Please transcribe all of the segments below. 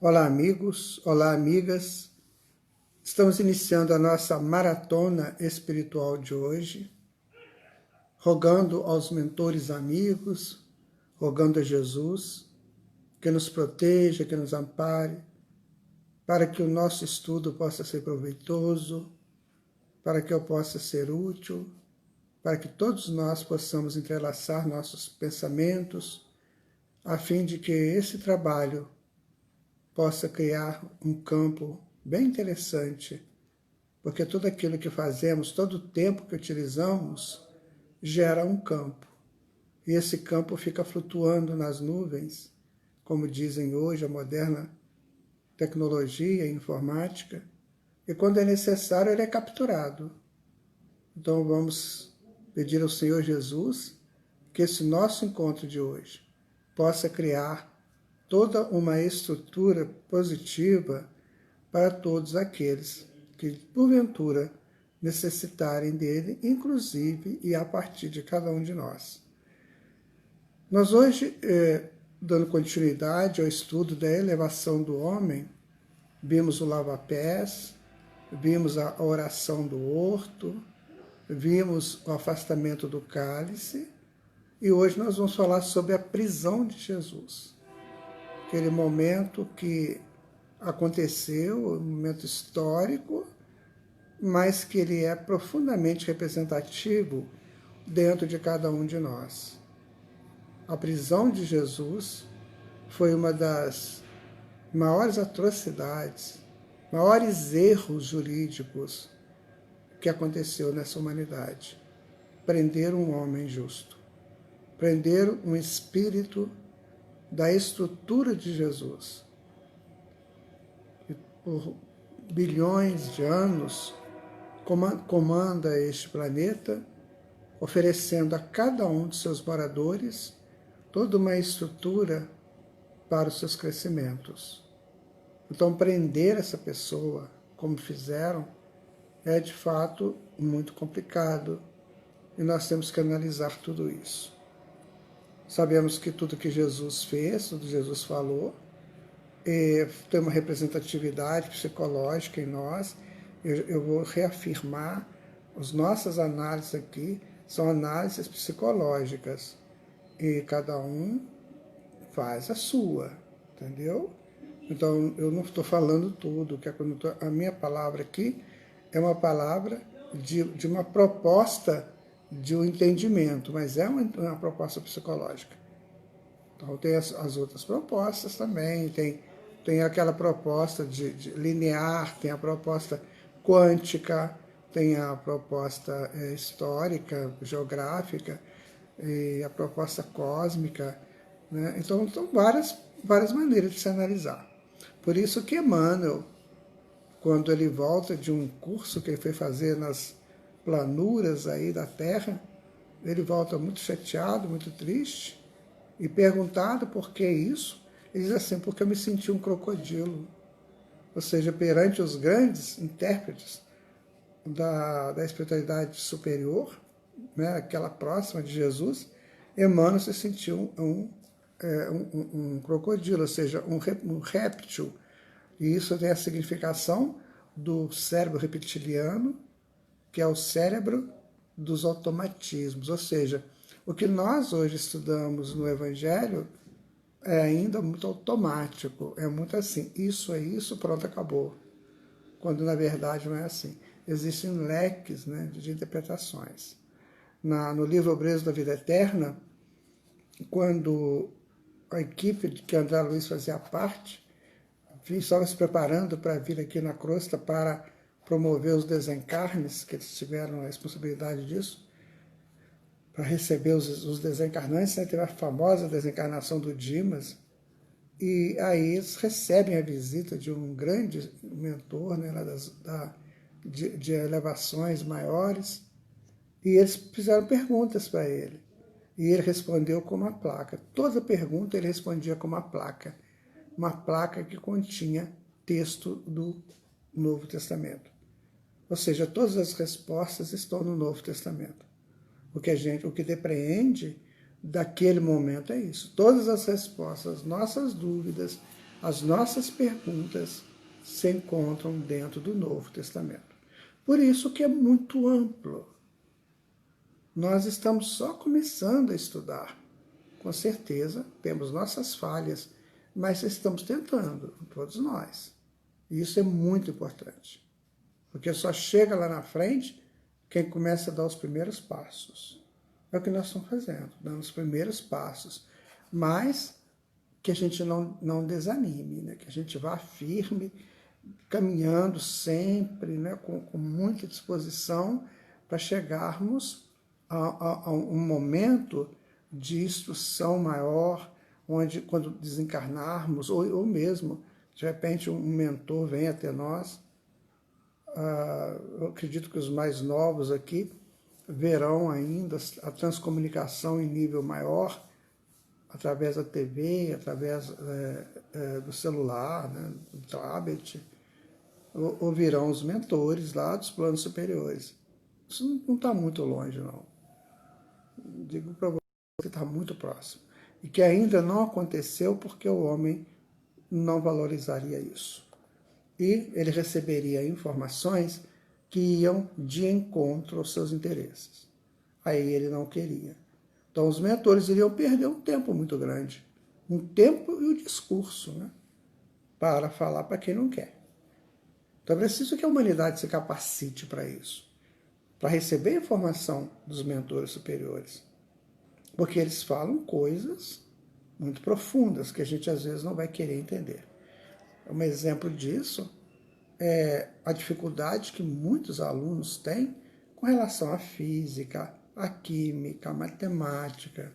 Olá, amigos, olá, amigas. Estamos iniciando a nossa maratona espiritual de hoje, rogando aos mentores amigos, rogando a Jesus que nos proteja, que nos ampare, para que o nosso estudo possa ser proveitoso, para que eu possa ser útil, para que todos nós possamos entrelaçar nossos pensamentos, a fim de que esse trabalho possa criar um campo bem interessante, porque tudo aquilo que fazemos, todo o tempo que utilizamos, gera um campo. E esse campo fica flutuando nas nuvens, como dizem hoje a moderna tecnologia e informática, e quando é necessário ele é capturado. Então vamos pedir ao Senhor Jesus que esse nosso encontro de hoje possa criar toda uma estrutura positiva para todos aqueles que, porventura, necessitarem dele, inclusive e a partir de cada um de nós. Nós hoje, dando continuidade ao estudo da elevação do homem, vimos o lava-pés, vimos a oração do horto, vimos o afastamento do cálice, e hoje nós vamos falar sobre a prisão de Jesus. Aquele momento que aconteceu, um momento histórico, mas que ele é profundamente representativo dentro de cada um de nós. A prisão de Jesus foi uma das maiores atrocidades, maiores erros jurídicos que aconteceu nessa humanidade. Prender um homem justo, prender um espírito da estrutura de Jesus. E por bilhões de anos comanda este planeta, oferecendo a cada um de seus moradores toda uma estrutura para os seus crescimentos. Então, prender essa pessoa, como fizeram, é de fato muito complicado e nós temos que analisar tudo isso. Sabemos que tudo que Jesus fez, tudo que Jesus falou, tem uma representatividade psicológica em nós. Eu vou reafirmar, as nossas análises aqui são análises psicológicas e cada um faz a sua, entendeu? Então, eu não estou falando tudo, a minha palavra aqui é uma palavra de uma proposta de um entendimento, mas é uma proposta psicológica. Então, tem as outras propostas também, tem aquela proposta de linear, tem a proposta quântica, tem a proposta histórica, geográfica, e a proposta cósmica, né? Então, são várias maneiras de se analisar. Por isso que Emmanuel, quando ele volta de um curso que ele foi fazer nas planuras aí da Terra, ele volta muito chateado, muito triste, e perguntado por que isso, ele diz assim, porque eu me senti um crocodilo. Ou seja, perante os grandes intérpretes da espiritualidade superior, né, aquela próxima de Jesus, Emmanuel se sentiu um crocodilo, ou seja, um réptil. E isso tem a significação do cérebro reptiliano, que é o cérebro dos automatismos. Ou seja, o que nós hoje estudamos no Evangelho é ainda muito automático, é muito assim, isso é isso, pronto, acabou. Quando na verdade não é assim. Existem leques, né, de interpretações. No livro Obreiros da Vida Eterna, quando a equipe de que André Luiz fazia parte estava se preparando para vir aqui na crosta para promover os desencarnes, que eles tiveram a responsabilidade disso, para receber os desencarnantes, né? Teve a famosa desencarnação do Dimas, e aí eles recebem a visita de um grande mentor, né, lá de elevações maiores, e eles fizeram perguntas para ele, e ele respondeu com uma placa. Toda pergunta ele respondia com uma placa que continha texto do Novo Testamento. Ou seja, todas as respostas estão no Novo Testamento. O que depreende daquele momento é isso. Todas as respostas, nossas dúvidas, As nossas perguntas se encontram dentro do Novo Testamento. Por isso que é muito amplo. Nós estamos só começando a estudar. Com certeza, temos nossas falhas, mas estamos tentando, todos nós. E isso é muito importante. Porque só chega lá na frente quem começa a dar os primeiros passos. É o que nós estamos fazendo, dando os primeiros passos. Mas que a gente não desanime, né? Que a gente vá firme, caminhando sempre, né? com muita disposição para chegarmos a um momento de instrução maior, onde quando desencarnarmos, ou mesmo, de repente, um mentor vem até nós. Eu acredito que os mais novos aqui verão ainda a transcomunicação em nível maior, através da TV, através do celular, né, do tablet, ouvirão os mentores lá dos planos superiores. Isso não está muito longe, não. Digo para você que está muito próximo. E que ainda não aconteceu porque o homem não valorizaria isso. E ele receberia informações que iam de encontro aos seus interesses. Aí ele não queria. Então os mentores iriam perder um tempo muito grande. Um tempo e o discurso, né? Para falar para quem não quer. Então é preciso que a humanidade se capacite para isso. Para receber informação dos mentores superiores. Porque eles falam coisas muito profundas que a gente às vezes não vai querer entender. Um exemplo disso é a dificuldade que muitos alunos têm com relação à física, à química, à matemática,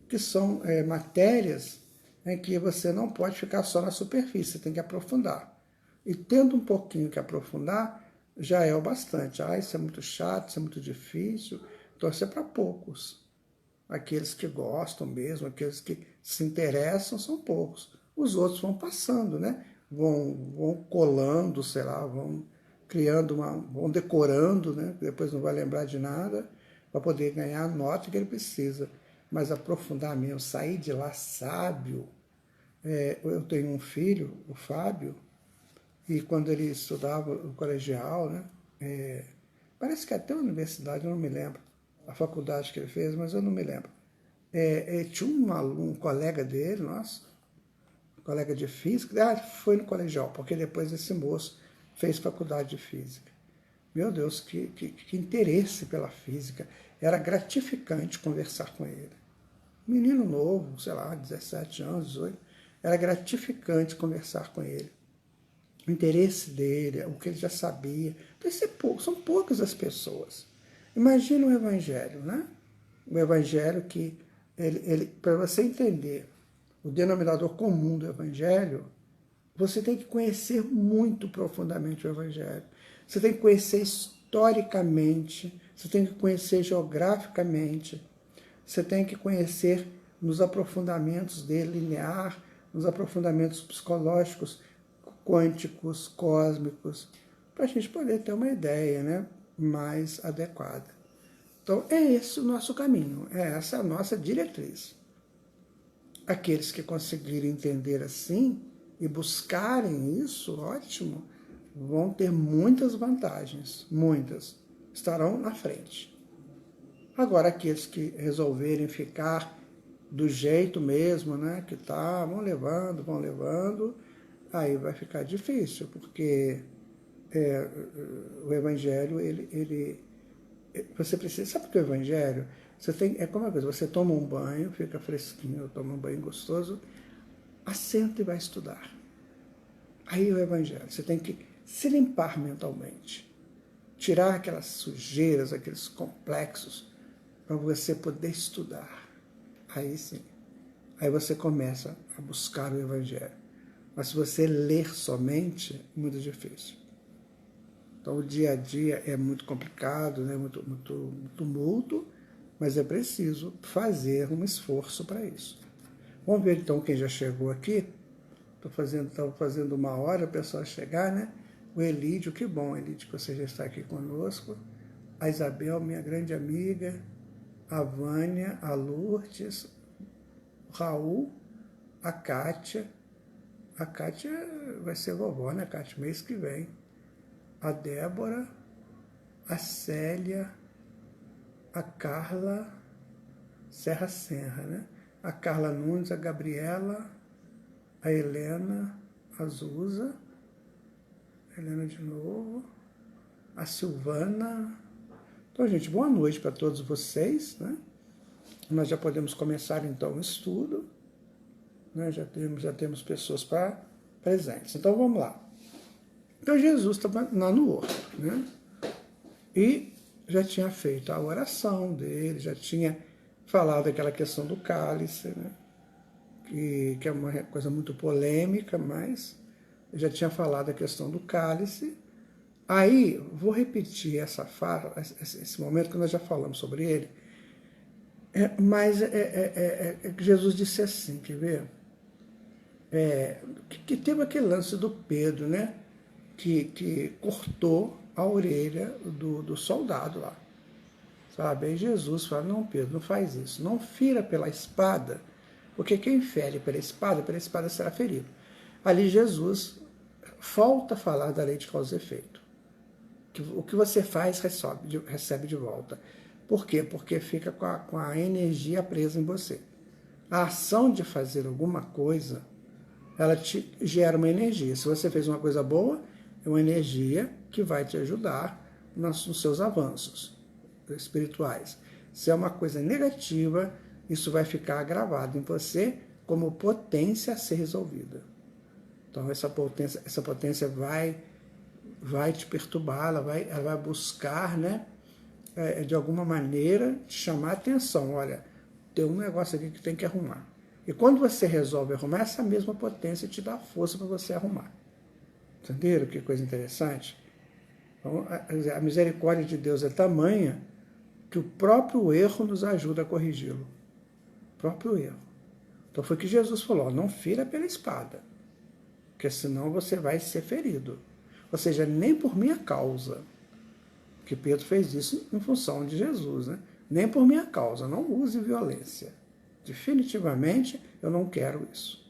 que são matérias em que você não pode ficar só na superfície, você tem que aprofundar. E tendo um pouquinho que aprofundar, já é o bastante. Isso é muito chato, isso é muito difícil. Então isso é para poucos. Aqueles que gostam mesmo, aqueles que se interessam, são poucos. Os outros vão passando, né? Vão colando, sei lá, vão criando vão decorando, né? Depois não vai lembrar de nada, para poder ganhar a nota que ele precisa. Mas aprofundar mesmo, sair de lá sábio. Eu tenho um filho, o Fábio, e quando ele estudava no colegial, né? Parece que até a universidade, eu não me lembro, a faculdade que ele fez, mas eu não me lembro. Tinha um colega dele, nossa, colega de física, foi no colegial, porque depois esse moço fez faculdade de física. Meu Deus, que interesse pela física. Era gratificante conversar com ele. Menino novo, sei lá, 17 anos, 18, era gratificante conversar com ele. O interesse dele, o que ele já sabia. Então, são poucas as pessoas. Imagina o Evangelho, né? O Evangelho que, para você entender o denominador comum do Evangelho, você tem que conhecer muito profundamente o Evangelho. Você tem que conhecer historicamente, você tem que conhecer geograficamente, você tem que conhecer nos aprofundamentos dele, linear, nos aprofundamentos psicológicos, quânticos, cósmicos, para a gente poder ter uma ideia, né, mais adequada. Então, é esse o nosso caminho, é essa a nossa diretriz. Aqueles que conseguirem entender assim e buscarem isso, ótimo, vão ter muitas vantagens, muitas, estarão na frente. Agora, aqueles que resolverem ficar do jeito mesmo, né, que tá, vão levando, aí vai ficar difícil, porque o Evangelho, você precisa, sabe o que é o Evangelho? É como uma coisa, você toma um banho, fica fresquinho, toma um banho gostoso, assenta e vai estudar. Aí o Evangelho, você tem que se limpar mentalmente, tirar aquelas sujeiras, aqueles complexos, para você poder estudar. Aí sim, aí você começa a buscar o Evangelho. Mas se você ler somente, é muito difícil. Então o dia a dia é muito complicado, né? muito tumulto, mas é preciso fazer um esforço para isso. Vamos ver então quem já chegou aqui. Estava fazendo 1 hora, o pessoal chegar, né? O Elídio, que bom, Elídio, que você já está aqui conosco. A Isabel, minha grande amiga. A Vânia, a Lourdes, o Raul, a Kátia, A Kátia vai ser vovó, né, Kátia? Mês que vem. A Débora, a Célia, a Carla Serra, né? A Carla Nunes, a Gabriela, a Helena, a Zuza, a Helena de novo, a Silvana. Então, gente, boa noite para todos vocês, né? Nós já podemos começar, então, o estudo, né? Já temos pessoas presentes. Então, vamos lá. Então, Jesus estava lá no horto, né? E já tinha feito a oração dele, já tinha falado daquela questão do cálice, né? Que é uma coisa muito polêmica, mas já tinha falado a questão do cálice. Aí, vou repetir essa fala, esse momento que nós já falamos sobre ele, mas Jesus disse assim, quer ver? Que teve aquele lance do Pedro, né? Que cortou a orelha do soldado lá. Sabe? Aí Jesus fala, não, Pedro, não faz isso. Não fira pela espada, porque quem fere pela espada será ferido. Ali Jesus volta a falar da lei de causa e efeito. O que você faz, recebe de volta. Por quê? Porque fica com a energia presa em você. A ação de fazer alguma coisa, ela te gera uma energia. Se você fez uma coisa boa, é uma energia que vai te ajudar nos seus avanços espirituais. Se é uma coisa negativa, isso vai ficar gravado em você como potência a ser resolvida. Então, essa potência vai te perturbar, ela vai buscar, né, de alguma maneira, te chamar a atenção. Olha, tem um negócio aqui que tem que arrumar. E quando você resolve arrumar, essa mesma potência te dá força para você arrumar. Entenderam que coisa interessante? Então, a misericórdia de Deus é tamanha que o próprio erro nos ajuda a corrigi-lo. O próprio erro. Então foi que Jesus falou, não fira pela espada, porque senão você vai ser ferido. Ou seja, nem por minha causa, que Pedro fez isso em função de Jesus, né? Nem por minha causa, não use violência. Definitivamente, eu não quero isso.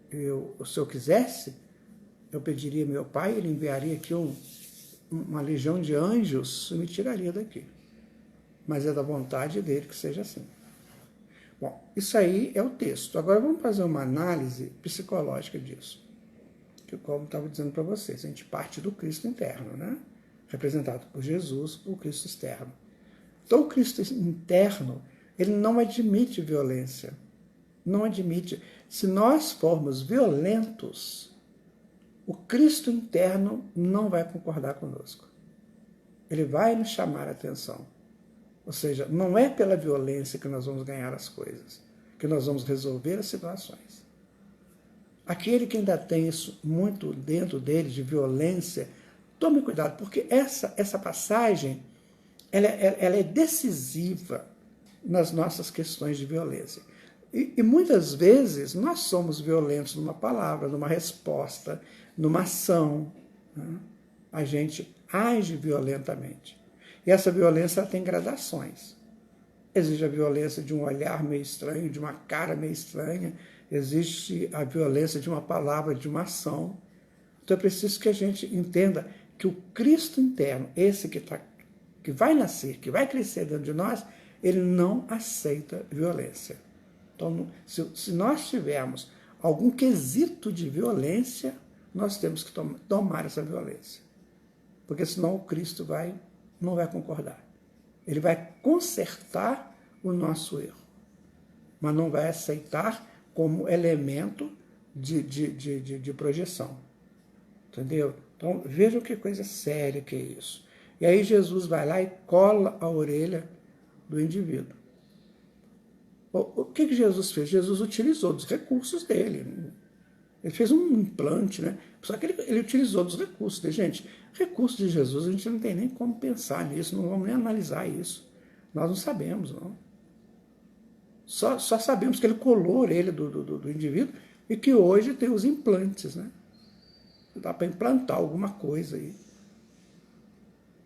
Se eu quisesse, eu pediria ao meu pai, ele enviaria aqui uma legião de anjos e me tiraria daqui. Mas é da vontade dele que seja assim. Bom, isso aí é o texto. Agora vamos fazer uma análise psicológica disso. Que, como estava dizendo para vocês, a gente parte do Cristo interno, né? Representado por Jesus, o Cristo externo. Então, o Cristo interno, ele não admite violência. Não admite. Se nós formos violentos, o Cristo interno não vai concordar conosco. Ele vai nos chamar a atenção. Ou seja, não é pela violência que nós vamos ganhar as coisas, que nós vamos resolver as situações. Aquele que ainda tem isso muito dentro dele, de violência, tome cuidado, porque essa passagem ela é decisiva nas nossas questões de violência. E muitas vezes nós somos violentos numa palavra, numa resposta, numa ação. Né? A gente age violentamente. E essa violência ela tem gradações. Existe a violência de um olhar meio estranho, de uma cara meio estranha. Existe a violência de uma palavra, de uma ação. Então é preciso que a gente entenda que o Cristo interno, esse que vai nascer, que vai crescer dentro de nós, ele não aceita violência. Então, se nós tivermos algum quesito de violência, nós temos que tomar essa violência. Porque senão o Cristo não vai concordar. Ele vai consertar o nosso erro, mas não vai aceitar como elemento de projeção. Entendeu? Então, vejam que coisa séria que é isso. E aí Jesus vai lá e cola a orelha do indivíduo. O que Jesus fez? Jesus utilizou dos recursos dele. Ele fez um implante, né? Só que ele utilizou dos recursos dele. Gente, recursos de Jesus, a gente não tem nem como pensar nisso, não vamos nem analisar isso. Nós não sabemos, não. Só sabemos que ele colou a orelha do indivíduo e que hoje tem os implantes, né? Dá para implantar alguma coisa aí.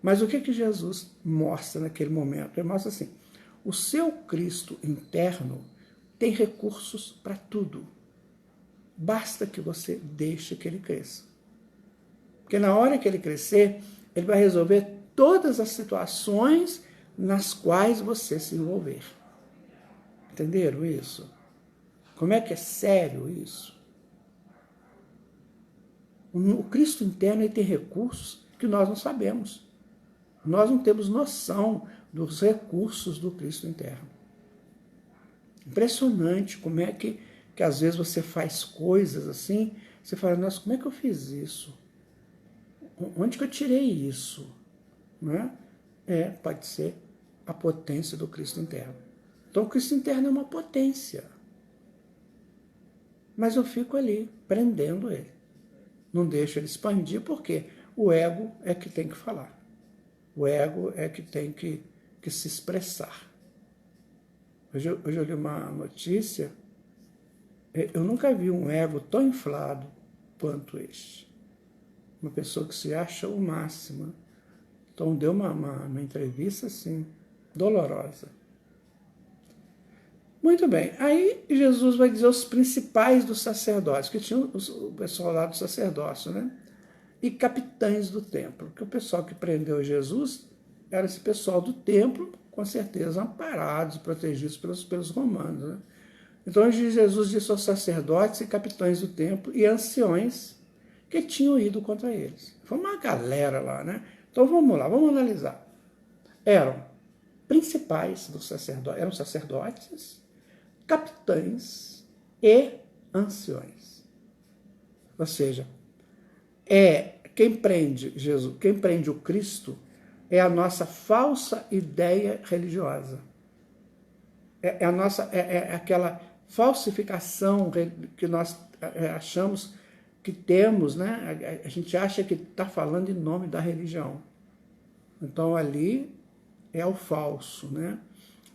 Mas o que Jesus mostra naquele momento? Ele mostra assim, o seu Cristo interno tem recursos para tudo. basta que você deixe que ele cresça. Porque na hora que ele crescer, ele vai resolver todas as situações nas quais você se envolver. Entenderam isso? Como é que é sério isso? O Cristo interno ele tem recursos que nós não sabemos. Nós não temos noção dos recursos do Cristo interno. Impressionante como é que às vezes você faz coisas assim, você fala, nossa, como é que eu fiz isso? Onde que eu tirei isso? Não é? Pode ser a potência do Cristo interno. Então o Cristo interno é uma potência. Mas eu fico ali, prendendo ele. Não deixo ele expandir, porque o ego é que tem que falar. O ego é que tem que se expressar. Hoje eu li uma notícia, eu nunca vi um ego tão inflado quanto este. Uma pessoa que se acha o máximo. Então deu uma entrevista assim, dolorosa. Muito bem, aí Jesus vai dizer os principais dos sacerdotes, que tinham o pessoal lá do sacerdócio, né? E capitães do templo, porque o pessoal que prendeu Jesus era esse pessoal do templo, com certeza amparados, protegidos pelos romanos, né? Então Jesus disse aos sacerdotes e capitães do templo e anciões que tinham ido contra eles. Foi uma galera lá, né? Então vamos lá, vamos analisar. Eram principais dos sacerdotes, eram sacerdotes, capitães e anciões. Ou seja, quem prende Jesus, quem prende o Cristo é a nossa falsa ideia religiosa. É aquela falsificação que nós achamos que temos, né? A gente acha que está falando em nome da religião. Então ali é o falso, né?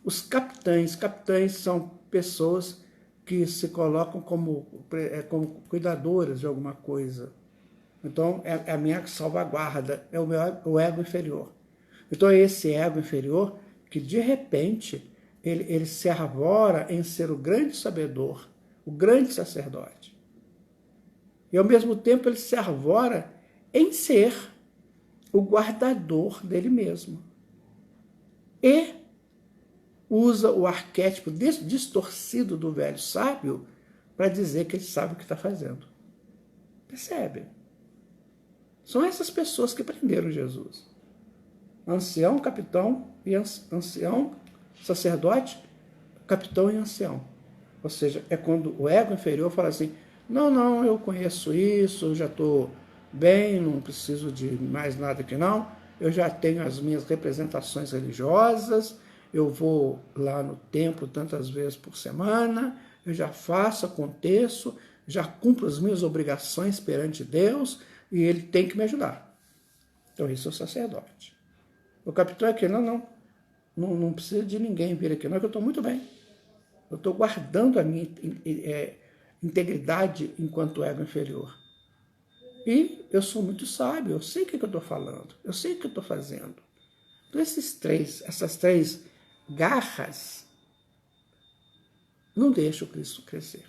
Os capitães são pessoas que se colocam como cuidadoras de alguma coisa. Então, é a minha salvaguarda, é o ego inferior. Então, é esse ego inferior que, de repente, ele se arvora em ser o grande sabedor, o grande sacerdote. E, ao mesmo tempo, ele se arvora em ser o guardador dele mesmo. E usa o arquétipo distorcido do velho sábio para dizer que ele sabe o que está fazendo. Percebe? São essas pessoas que prenderam Jesus. Ancião, capitão e ancião, sacerdote, capitão e ancião. Ou seja, é quando o ego inferior fala assim, não, eu conheço isso, eu já estou bem, não preciso de mais nada que não, eu já tenho as minhas representações religiosas, eu vou lá no templo tantas vezes por semana, eu já faço, aconteço, já cumpro as minhas obrigações perante Deus e ele tem que me ajudar. Então, isso é o sacerdote. O capitão é que não precisa de ninguém vir aqui, não, que eu estou muito bem. Eu estou guardando a minha integridade enquanto ego inferior. E eu sou muito sábio, eu sei o que eu estou falando, eu sei o que eu estou fazendo. Então, essas três garras não deixam o Cristo crescer.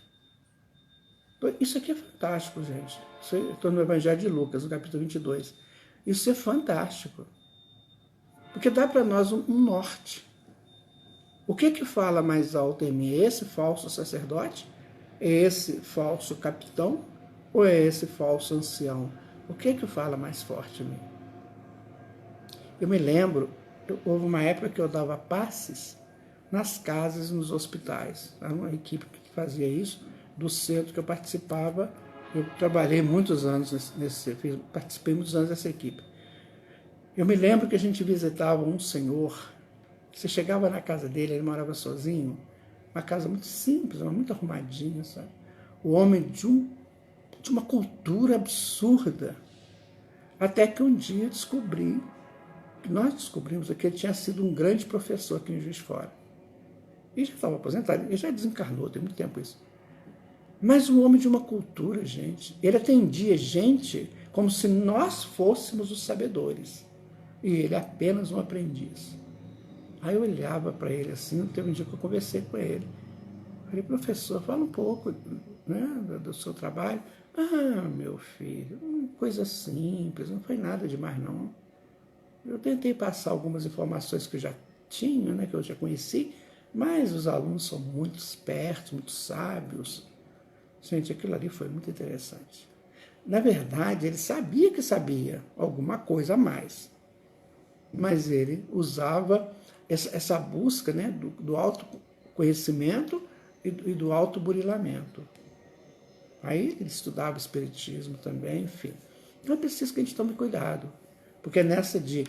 Então, isso aqui é fantástico, gente. Estou no Evangelho de Lucas, no capítulo 22. Isso é fantástico. Porque dá para nós um norte. O que fala mais alto em mim? É esse falso sacerdote? É esse falso capitão? Ou é esse falso ancião? O que fala mais forte em mim? Eu me lembro, houve uma época que eu dava passes nas casas, nos hospitais. Era uma equipe que fazia isso, do centro que eu participava. Eu trabalhei muitos anos participei muitos anos dessa equipe. Eu me lembro que a gente visitava um senhor, você chegava na casa dele, ele morava sozinho, uma casa muito simples, muito arrumadinha, sabe? O homem de uma cultura absurda. Até que um dia nós descobrimos que ele tinha sido um grande professor aqui em Juiz de Fora. Ele já estava aposentado, ele já desencarnou, tem muito tempo isso. Mas um homem de uma cultura, gente. Ele atendia gente como se nós fôssemos os sabedores. E ele apenas um aprendiz. Aí eu olhava para ele assim, teve um dia que eu conversei com ele. Falei, professor, fala um pouco né, do seu trabalho. Ah, meu filho, coisa simples, não foi nada demais não. Eu tentei passar algumas informações que eu já tinha, né, que eu já conheci, mas os alunos são muito espertos, muito sábios. Gente, aquilo ali foi muito interessante. Na verdade, ele sabia que sabia alguma coisa a mais, mas ele usava essa busca, né, do autoconhecimento e do autoburilamento. Aí ele estudava espiritismo também, enfim. Então é preciso que a gente tome cuidado, porque nessa de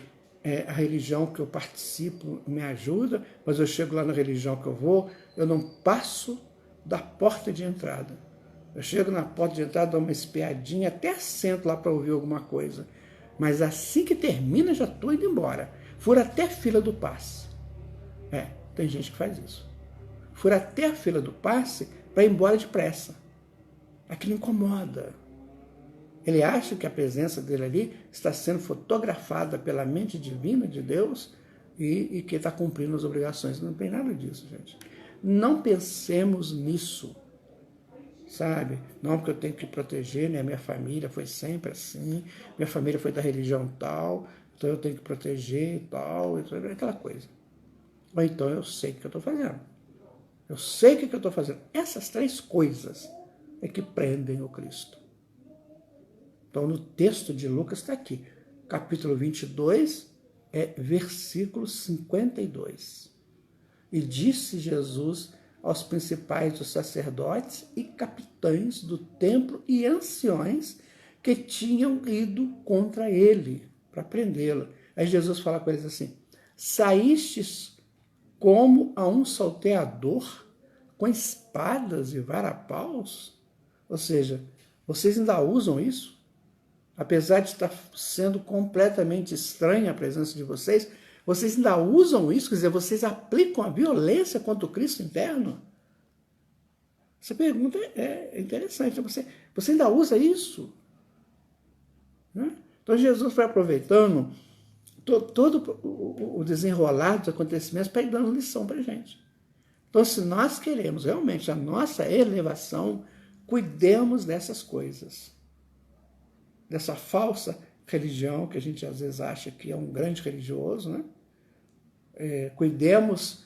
a religião que eu participo me ajuda, mas eu chego lá na religião que eu vou, eu não passo da porta de entrada. Eu chego na porta de entrada, dou uma espiadinha, até sento lá para ouvir alguma coisa. Mas assim que termina, já estou indo embora. Fura até a fila do passe. Tem gente que faz isso. Fura até a fila do passe para ir embora depressa. Aquilo incomoda. Ele acha que a presença dele ali está sendo fotografada pela mente divina de Deus e que está cumprindo as obrigações. Não tem nada disso, gente. Não pensemos nisso, sabe? Não, porque eu tenho que proteger, né? Minha família foi sempre assim, minha família foi da religião tal, então eu tenho que proteger e tal, aquela coisa. Ou então eu sei o que eu estou fazendo. Eu sei o que eu estou fazendo. Essas três coisas é que prendem o Cristo. Então, no texto de Lucas está aqui, capítulo 22, versículo 52. E disse Jesus aos principais dos sacerdotes e capitães do templo e anciões que tinham ido contra ele para prendê-lo. Aí Jesus fala com eles assim: saístes como a um salteador com espadas e varapaus? Ou seja, vocês ainda usam isso? Apesar de estar sendo completamente estranha a presença de vocês, vocês ainda usam isso? Quer dizer, vocês aplicam a violência contra o Cristo interno? Essa pergunta é interessante. Você ainda usa isso? Né? Então Jesus foi aproveitando todo o desenrolar dos acontecimentos para ir dando lição para a gente. Então, se nós queremos realmente a nossa elevação, cuidemos dessas coisas. Dessa falsa religião que a gente às vezes acha que é um grande religioso, né? Cuidemos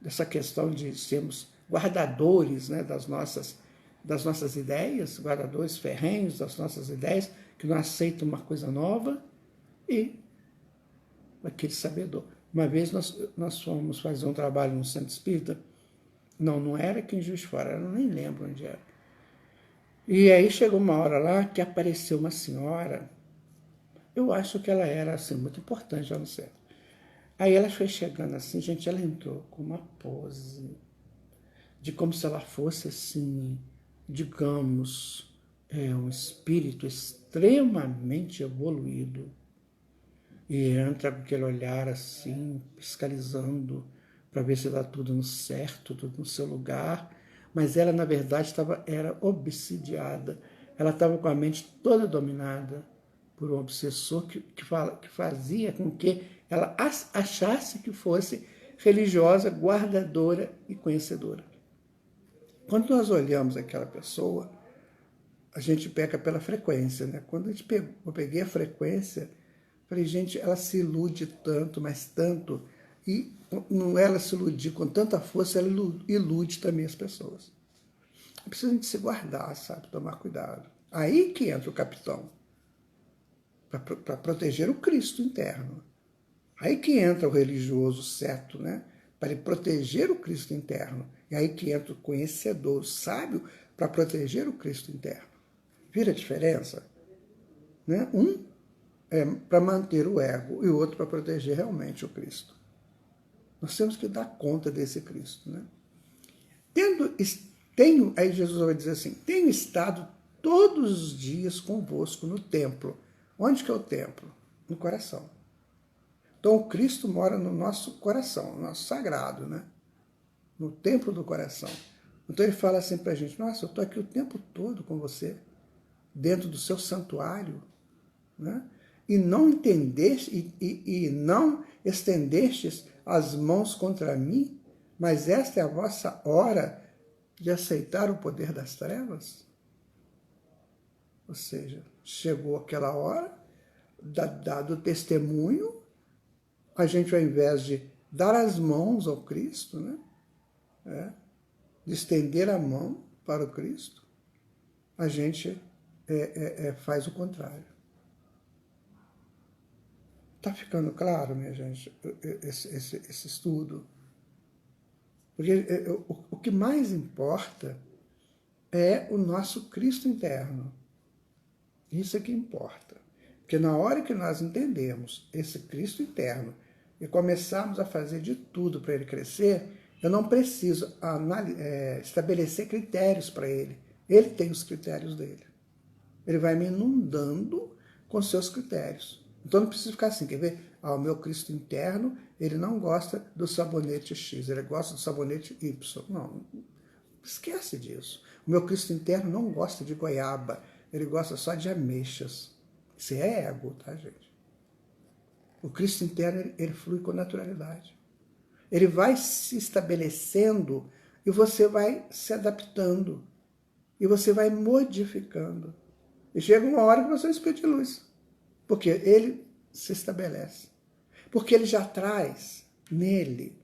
dessa questão de sermos guardadores, né, das nossas ideias, guardadores ferrenhos das nossas ideias, que não aceitam uma coisa nova, e aquele sabedor. Uma vez nós fomos fazer um trabalho no Centro Espírita, não era aqui em Juiz de Fora, eu nem lembro onde era. E aí chegou uma hora lá que apareceu uma senhora, eu acho que ela era assim, muito importante lá no centro. Aí ela foi chegando assim, gente, ela entrou com uma pose de como se ela fosse assim, digamos, um espírito extremamente evoluído. E entra com aquele olhar assim, fiscalizando, para ver se está tudo no certo, tudo no seu lugar. Mas ela, na verdade, era obsidiada. Ela estava com a mente toda dominada por um obsessor que fazia com que ela achasse que fosse religiosa, guardadora e conhecedora. Quando nós olhamos aquela pessoa, a gente pega pela frequência, né? Quando eu peguei a frequência, falei, gente, ela se ilude tanto, mas tanto, e não ela se iludir com tanta força, ela ilude também as pessoas. É preciso a gente se guardar, sabe? Tomar cuidado. Aí que entra o capitão, para proteger o Cristo interno. Aí que entra o religioso certo, né? Para ele proteger o Cristo interno. E aí que entra o conhecedor, o sábio, para proteger o Cristo interno. Vira a diferença? Né? Um é para manter o ego e o outro para proteger realmente o Cristo. Nós temos que dar conta desse Cristo. Né? Aí Jesus vai dizer assim, tenho estado todos os dias convosco no templo. Onde que é o templo? No coração. Então o Cristo mora no nosso coração, no nosso sagrado, né? No templo do coração. Então ele fala assim para a gente, nossa, eu estou aqui o tempo todo com você, dentro do seu santuário, né? E não entendeste, e não estendestes as mãos contra mim, mas esta é a vossa hora de aceitar o poder das trevas? Ou seja, chegou aquela hora, dado o testemunho, a gente, ao invés de dar as mãos ao Cristo, né, de estender a mão para o Cristo, a gente faz o contrário. Está ficando claro, minha gente, esse estudo? Porque o que mais importa é o nosso Cristo interno. Isso é que importa. Porque na hora que nós entendemos esse Cristo interno e começarmos a fazer de tudo para ele crescer, eu não preciso estabelecer critérios para ele. Ele tem os critérios dele. Ele vai me inundando com seus critérios. Então não preciso ficar assim, quer ver? O meu Cristo interno, ele não gosta do sabonete X, ele gosta do sabonete Y. Não, esquece disso. O meu Cristo interno não gosta de goiaba, ele gosta só de ameixas. Isso é ego, tá, gente? O Cristo interno, ele flui com naturalidade. Ele vai se estabelecendo e você vai se adaptando. E você vai modificando. E chega uma hora que você é um espírito de luz. Porque ele se estabelece. Porque ele já traz nele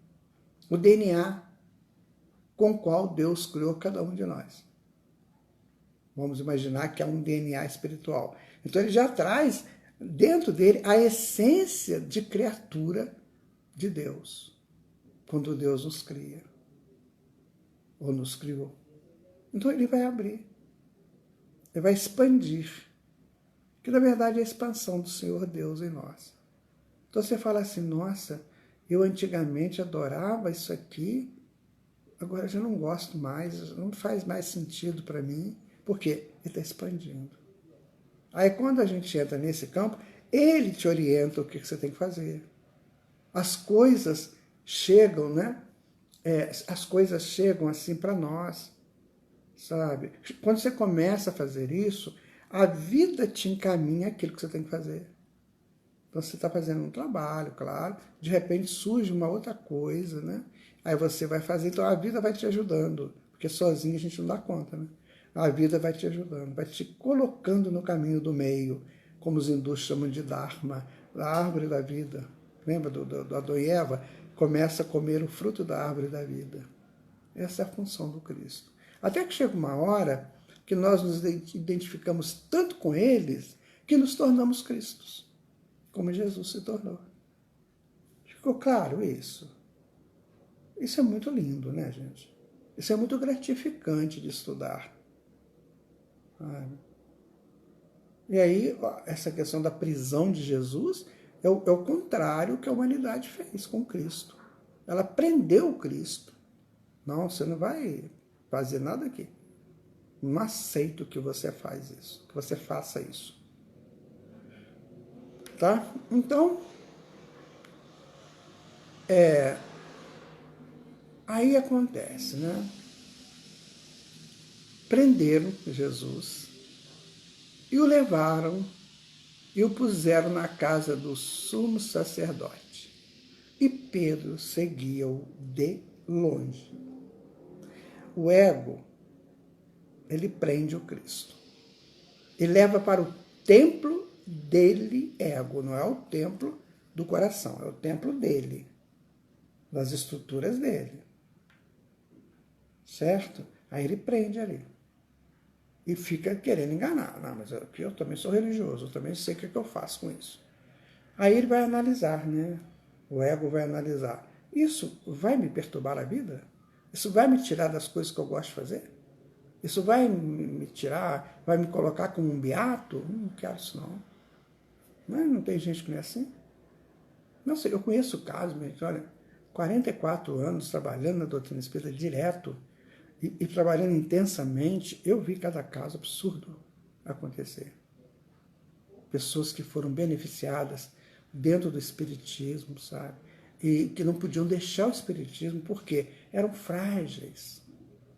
o DNA com o qual Deus criou cada um de nós. Vamos imaginar que é um DNA espiritual. Então ele já traz dentro dele a essência de criatura de Deus. Quando Deus nos cria. Ou nos criou. Então ele vai abrir. Ele vai expandir. Que na verdade é a expansão do Senhor Deus em nós. Então você fala assim, nossa, eu antigamente adorava isso aqui, agora já não gosto mais, não faz mais sentido para mim. Por quê? Ele está expandindo. Aí quando a gente entra nesse campo, ele te orienta o que você tem que fazer. As coisas chegam, né? As coisas chegam assim para nós, sabe? Quando você começa a fazer isso, a vida te encaminha aquilo que você tem que fazer. Então você está fazendo um trabalho, claro, de repente surge uma outra coisa, né? Aí você vai fazer, então a vida vai te ajudando, porque sozinho a gente não dá conta, né? A vida vai te ajudando, vai te colocando no caminho do meio, como os hindus chamam de Dharma, a árvore da vida. Lembra do Adão e Eva? Começa a comer o fruto da árvore da vida. Essa é a função do Cristo. Até que chega uma hora que nós nos identificamos tanto com eles que nos tornamos Cristos, como Jesus se tornou. Ficou claro isso? Isso é muito lindo, né, gente? Isso é muito gratificante de estudar. E aí, essa questão da prisão de Jesus é o contrário que a humanidade fez com Cristo. Ela prendeu o Cristo. Não, você não vai fazer nada aqui. Não aceito que você faça isso. Tá? Então, aí acontece, né? Prenderam Jesus e o levaram e o puseram na casa do sumo sacerdote. E Pedro seguia-o de longe. O ego, ele prende o Cristo. E leva para o templo dele, ego, não é o templo do coração, é o templo dele, das estruturas dele. Certo? Aí ele prende ali. E fica querendo enganar. Não, mas eu também sou religioso, eu também sei o que eu faço com isso. Aí ele vai analisar, né? O ego vai analisar. Isso vai me perturbar a vida? Isso vai me tirar das coisas que eu gosto de fazer? Isso vai me tirar, vai me colocar como um beato? Não quero isso não. Não tem gente que não é assim? Não sei, eu conheço casos, mas olha, 44 anos trabalhando na doutrina espírita direto, e trabalhando intensamente, eu vi cada caso absurdo acontecer. Pessoas que foram beneficiadas dentro do espiritismo, sabe? E que não podiam deixar o espiritismo porque eram frágeis,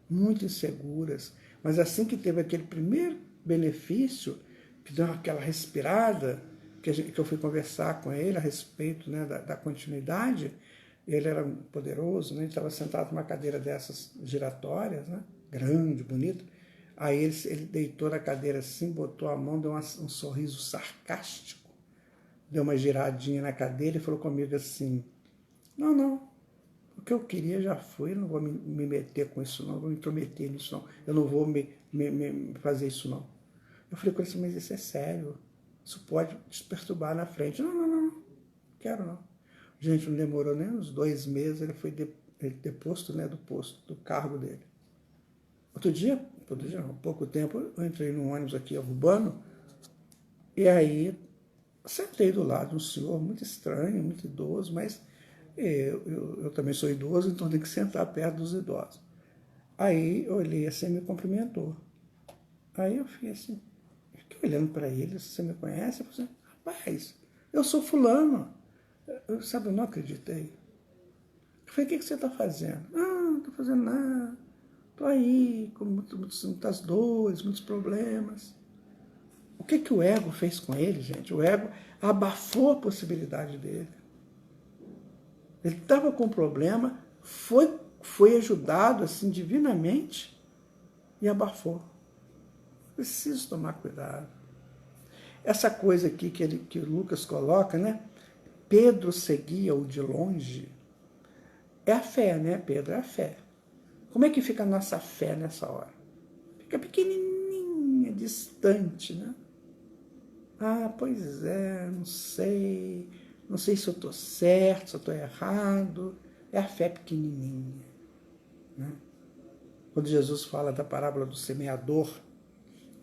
muito inseguras. Mas assim que teve aquele primeiro benefício, que deu aquela respirada, que eu fui conversar com ele a respeito, né, da continuidade, ele era poderoso, né, ele estava sentado numa cadeira dessas giratórias, né, grande, bonito. Aí ele deitou na cadeira assim, botou a mão, deu um sorriso sarcástico, deu uma giradinha na cadeira e falou comigo assim, não, o que eu queria já foi, eu não vou me meter com isso não, não vou me intrometer nisso não, eu não vou me fazer isso não. Eu falei com ele assim, mas isso é sério, isso pode te perturbar na frente. Não quero não. Gente, não demorou nem uns 2 meses, ele foi deposto, né, do cargo dele. Outro dia não, pouco tempo, eu entrei num ônibus aqui urbano, e aí sentei do lado de um senhor muito estranho, muito idoso, mas eu também sou idoso, então tem que sentar perto dos idosos. Aí eu olhei assim e me cumprimentou. Aí eu fiquei assim, fiquei olhando para ele, você me conhece? Eu falei assim, rapaz, eu sou fulano. Eu não acreditei. Eu falei, o que você está fazendo? Não estou fazendo nada. Estou aí com muitas dores, muitos problemas. O que o ego fez com ele, gente? O ego abafou a possibilidade dele. Ele estava com um problema, foi ajudado assim divinamente e abafou. Preciso tomar cuidado. Essa coisa aqui que o Lucas coloca, né? Pedro seguia-o de longe. É a fé, né, Pedro? É a fé. Como é que fica a nossa fé nessa hora? Fica pequenininha, distante, né? Ah, pois é, não sei se eu estou certo, se eu estou errado. É a fé pequenininha, né? Quando Jesus fala da parábola do semeador,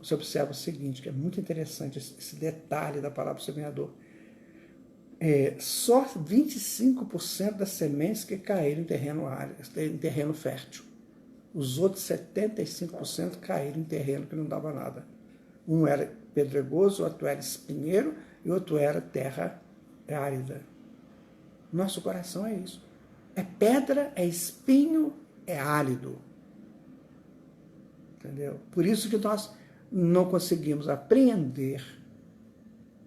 você observa o seguinte, que é muito interessante esse detalhe da parábola do semeador. Só 25% das sementes que caíram em terreno fértil. Os outros 75% caíram em terreno que não dava nada. Um era pedregoso, outro era espinheiro e outro era terra árida. Nosso coração é isso. É pedra, é espinho, é árido. Entendeu? Por isso que nós não conseguimos apreender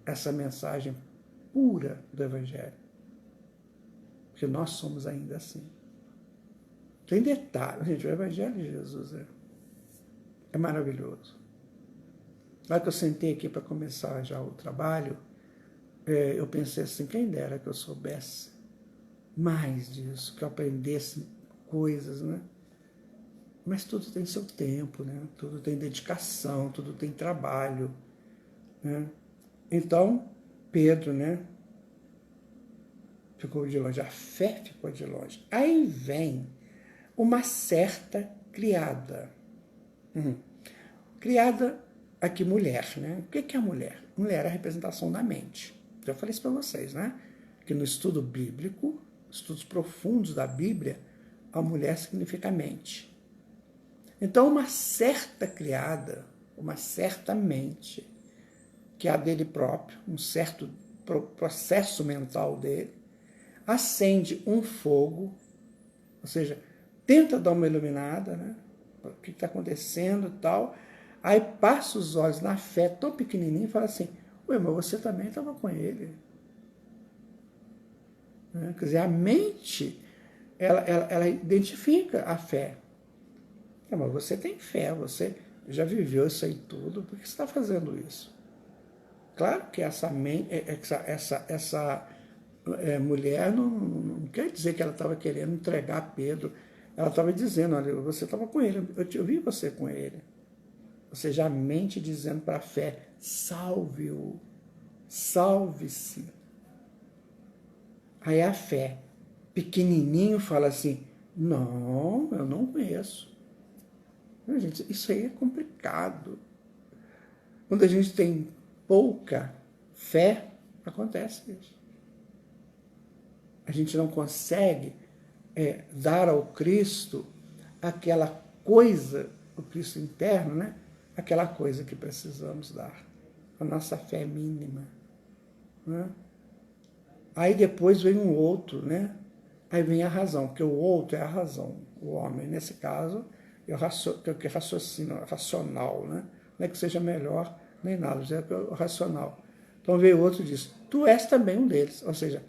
essa mensagem pura do Evangelho. Porque nós somos ainda assim. Tem detalhe, gente, o Evangelho de Jesus é maravilhoso. Na hora que eu sentei aqui para começar já o trabalho, eu pensei assim, quem dera que eu soubesse mais disso, que eu aprendesse coisas, né? Mas tudo tem seu tempo, né? Tudo tem dedicação, tudo tem trabalho, né? Então, Pedro, né? Ficou de longe, a fé ficou de longe. Aí vem uma certa criada. Criada aqui, mulher, né? O que é a mulher? Mulher é a representação da mente. Já falei isso para vocês, né? Que no estudo bíblico, estudos profundos da Bíblia, a mulher significa mente. Então, uma certa criada, uma certa mente, que é a dele próprio, um certo processo mental dele, acende um fogo, ou seja, tenta dar uma iluminada, né? O que está acontecendo e tal. Aí passa os olhos na fé, tão pequenininho, e fala assim, ué, mas você também estava com ele. Né? Quer dizer, a mente, ela identifica a fé. Mas você tem fé, você já viveu isso aí tudo, por que você está fazendo isso? Claro que essa mulher não quer dizer que ela estava querendo entregar Pedro. Ela estava dizendo, olha, você estava com ele, eu vi você com ele. Ou seja, a mente dizendo para a fé, salve-o, salve-se. Aí a fé, pequenininho, fala assim, não, eu não conheço. Gente, isso aí é complicado. Quando a gente tem pouca fé, acontece isso. A gente não consegue dar ao Cristo aquela coisa, o Cristo interno, né? Aquela coisa que precisamos dar. A nossa fé é mínima. Né? Aí depois vem um outro, né? Aí vem a razão, porque o outro é a razão. O homem, nesse caso, é o que raciocina, racional, né? Não é que seja melhor nem nada, é o racional. Então veio outro e diz, tu és também um deles. Ou seja,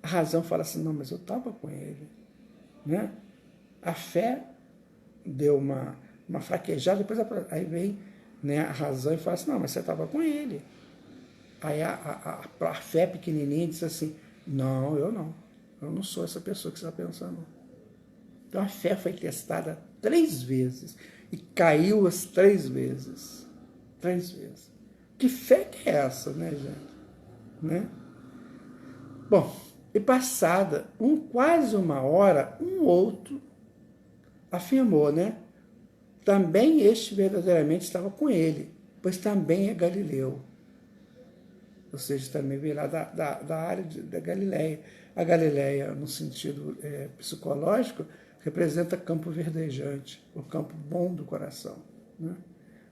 a razão fala assim, não, mas eu estava com ele. Né? A fé deu uma uma fraquejada, depois aí vem, né, a razão e fala assim, não, mas você estava com ele. Aí a fé pequenininha diz assim, não, eu não sou essa pessoa que você está pensando. Então a fé foi testada 3 vezes e caiu as 3 vezes. 3 vezes. Que fé que é essa, né, gente? Né? Bom, e passada quase uma hora, outro afirmou, né? Também este verdadeiramente estava com ele, pois também é galileu. Ou seja, também veio lá da área da Galileia. A Galileia, no sentido psicológico, representa campo verdejante, o campo bom do coração. Né?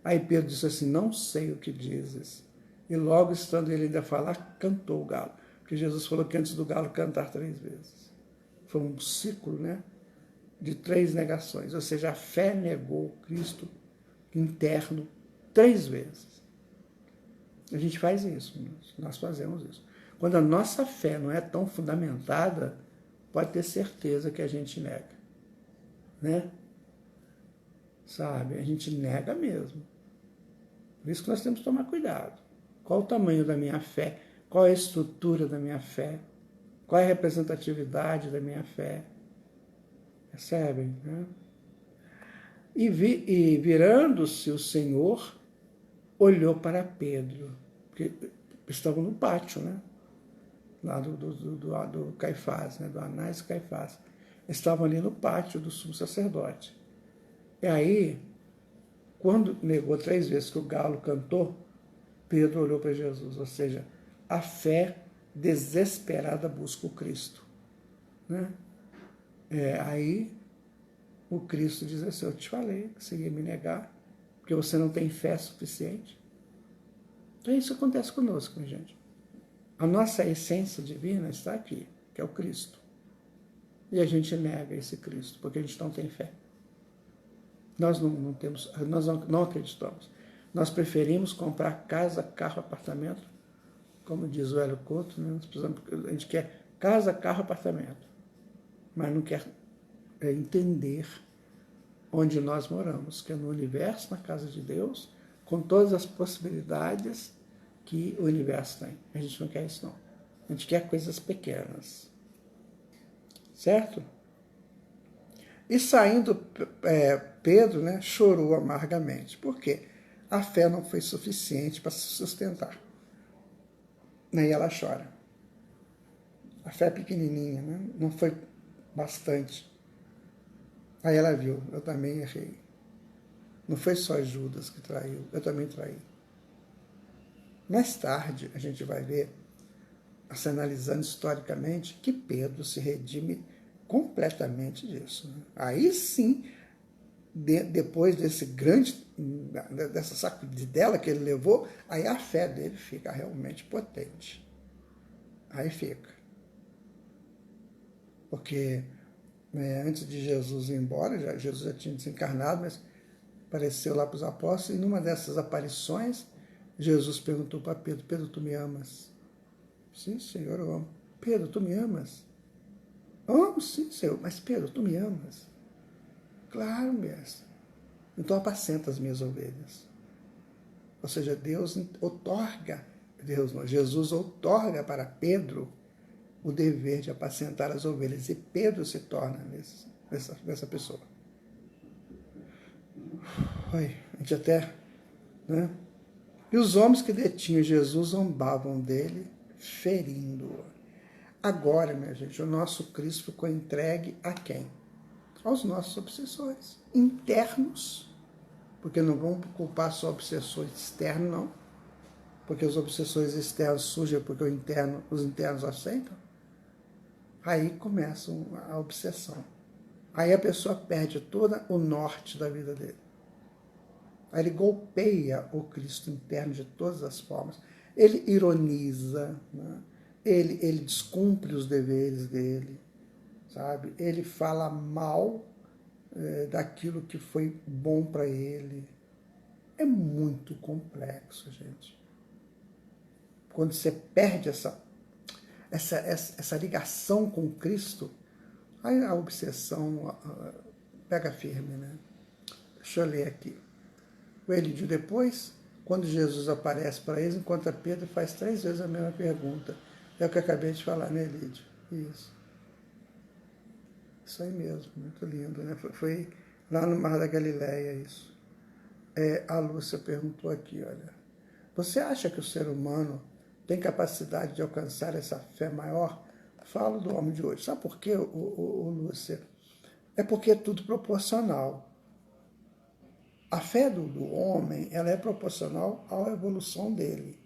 Aí Pedro disse assim, não sei o que dizes. E logo, estando ele ainda a falar, cantou o galo. Porque Jesus falou que antes do galo cantar 3 vezes. Foi um ciclo, né, de 3 negações. Ou seja, a fé negou Cristo interno 3 vezes. A gente faz isso, nós fazemos isso. Quando a nossa fé não é tão fundamentada, pode ter certeza que a gente nega. Né? Sabe? A gente nega mesmo. Por isso que nós temos que tomar cuidado. Qual o tamanho da minha fé? Qual é a estrutura da minha fé? Qual é a representatividade da minha fé? Percebem? Né? E virando-se o Senhor, olhou para Pedro, porque estavam no pátio, né? Lá do Caifás, né? Do Anás e Caifás. Estavam ali no pátio do sumo sacerdote. E aí, quando negou 3 vezes que o galo cantou, Pedro olhou para Jesus, ou seja, a fé desesperada busca o Cristo. Né? Aí o Cristo diz assim, eu te falei que você ia me negar, porque você não tem fé suficiente. Então isso acontece conosco, minha gente. A nossa essência divina está aqui, que é o Cristo. E a gente nega esse Cristo, porque a gente não tem fé. Nós não temos, nós não acreditamos. Nós preferimos comprar casa, carro, apartamento, como diz o Hélio Couto, né? A gente quer casa, carro, apartamento, mas não quer entender onde nós moramos, que é no universo, na casa de Deus, com todas as possibilidades que o universo tem. A gente não quer isso, não. A gente quer coisas pequenas. Certo? E saindo, Pedro, né, chorou amargamente. Por quê? A fé não foi suficiente para se sustentar. Aí ela chora. A fé é pequenininha, né? Não foi bastante. Aí ela viu, eu também errei. Não foi só Judas que traiu, eu também traí. Mais tarde, a gente vai ver, se analisando historicamente, que Pedro se redime completamente disso. Né? Aí sim, depois dessa sacudidela que ele levou, aí a fé dele fica realmente potente. Aí fica. Porque antes de Jesus ir embora, Jesus já tinha desencarnado, mas apareceu lá para os apóstolos, e numa dessas aparições, Jesus perguntou para Pedro, Pedro, tu me amas? Sim, Senhor, eu amo. Pedro, tu me amas? Amo, sim, Senhor, mas Pedro, tu me amas? Claro, mestre. Então apacenta as minhas ovelhas. Ou seja, Jesus outorga para Pedro o dever de apacentar as ovelhas. E Pedro se torna nessa pessoa. A gente até... Né? E os homens que detinham Jesus zombavam dele, ferindo-o. Agora, minha gente, o nosso Cristo ficou entregue a quem? Aos nossos obsessores internos, porque não vamos culpar só obsessores externos, não, porque os obsessores externos surgem porque os internos aceitam. Aí começa a obsessão. Aí a pessoa perde todo o norte da vida dele. Aí ele golpeia o Cristo interno de todas as formas. Ele ironiza, né? Ele descumpre os deveres dele, sabe? Ele fala mal daquilo que foi bom para ele. É muito complexo, gente. Quando você perde essa ligação com Cristo, aí a obsessão pega firme, né? Deixa eu ler aqui. O Elídio, depois, quando Jesus aparece para eles, encontra Pedro e faz 3 vezes a mesma pergunta. É o que eu acabei de falar, né, Elídio? Isso. Isso aí mesmo, muito lindo, né? Foi lá no Mar da Galileia isso. A Lúcia perguntou aqui, olha, você acha que o ser humano tem capacidade de alcançar essa fé maior? Falo do homem de hoje. Sabe por quê, Lúcia? É porque é tudo proporcional. A fé do homem, ela é proporcional à evolução dele.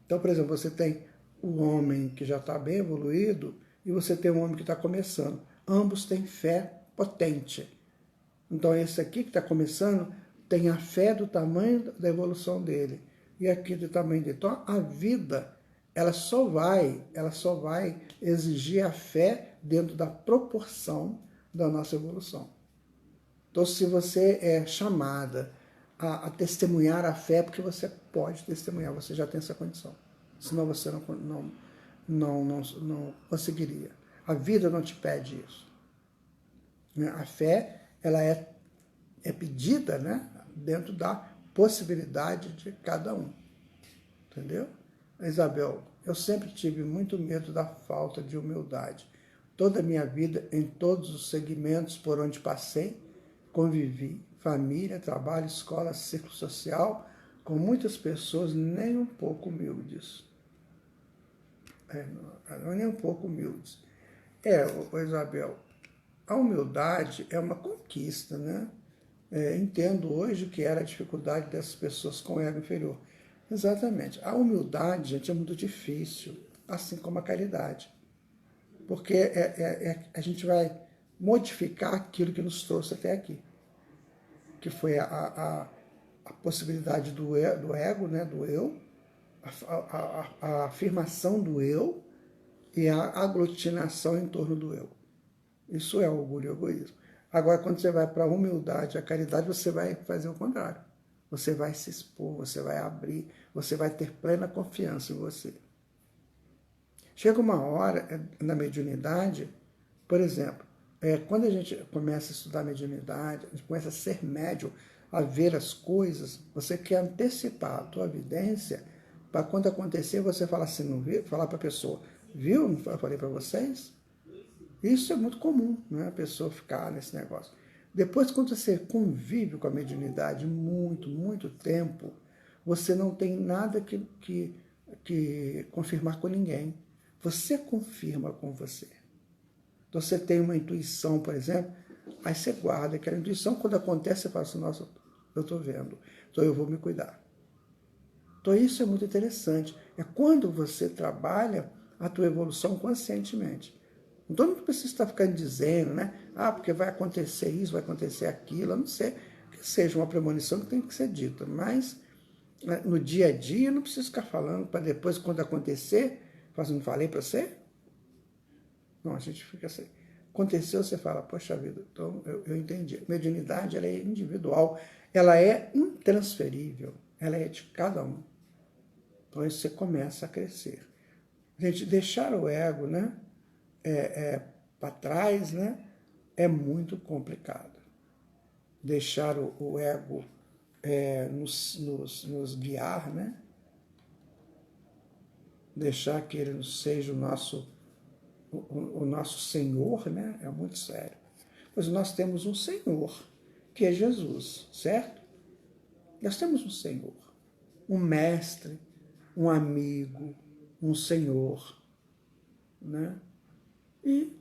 Então, por exemplo, você tem o homem que já está bem evoluído e você tem um homem que está começando. Ambos têm fé potente. Então, esse aqui que está começando tem a fé do tamanho da evolução dele. E aqui do tamanho dele. Então, a vida, ela só vai exigir a fé dentro da proporção da nossa evolução. Então, se você é chamada a testemunhar a fé, porque você pode testemunhar, você já tem essa condição. Senão você não conseguiria. A vida não te pede isso. A fé, ela é pedida, né, dentro da possibilidade de cada um. Entendeu? Isabel, eu sempre tive muito medo da falta de humildade. Toda a minha vida, em todos os segmentos por onde passei, convivi, família, trabalho, escola, círculo social, com muitas pessoas nem um pouco humildes. Não nem um pouco humildes. Isabel, a humildade é uma conquista, né? Entendo hoje que era a dificuldade dessas pessoas com ego inferior. Exatamente. A humildade, gente, é muito difícil, assim como a caridade. Porque a gente vai modificar aquilo que nos trouxe até aqui. Que foi a possibilidade do ego, né, do eu, a afirmação do eu e a aglutinação em torno do eu. Isso é orgulho e egoísmo. Agora, quando você vai para a humildade, a caridade, você vai fazer o contrário. Você vai se expor, você vai abrir, você vai ter plena confiança em você. Chega uma hora na mediunidade, por exemplo, quando a gente começa a estudar mediunidade, a gente começa a ser médium, a ver as coisas, você quer antecipar a tua evidência para quando acontecer você falar assim, não viu? Falar para a pessoa, viu? Não falei para vocês? Isso é muito comum, né? A pessoa ficar nesse negócio. Depois, quando você convive com a mediunidade muito tempo, você não tem nada que confirmar com ninguém. Você confirma com você. Então, você tem uma intuição, por exemplo, aí você guarda aquela intuição. Quando acontece, você fala assim, nossa, eu estou vendo, então eu vou me cuidar. Então, isso é muito interessante. É quando você trabalha a tua evolução conscientemente. Então não precisa estar ficando dizendo, né? Porque vai acontecer isso, vai acontecer aquilo, a não ser que seja uma premonição que tem que ser dita. Mas no dia a dia não precisa ficar falando para depois, quando acontecer, não falei para você? Não, a gente fica assim. Aconteceu, você fala, poxa vida, então eu entendi. Mediunidade, ela é individual, ela é intransferível, ela é de cada um. Então aí você começa a crescer. Gente, deixar o ego, né? Para trás, né, é muito complicado. Deixar o ego nos guiar, né? Deixar que ele seja o nosso Senhor, né? É muito sério. Pois nós temos um Senhor, que é Jesus, certo? Nós temos um Senhor, um mestre, um amigo, um Senhor, né? E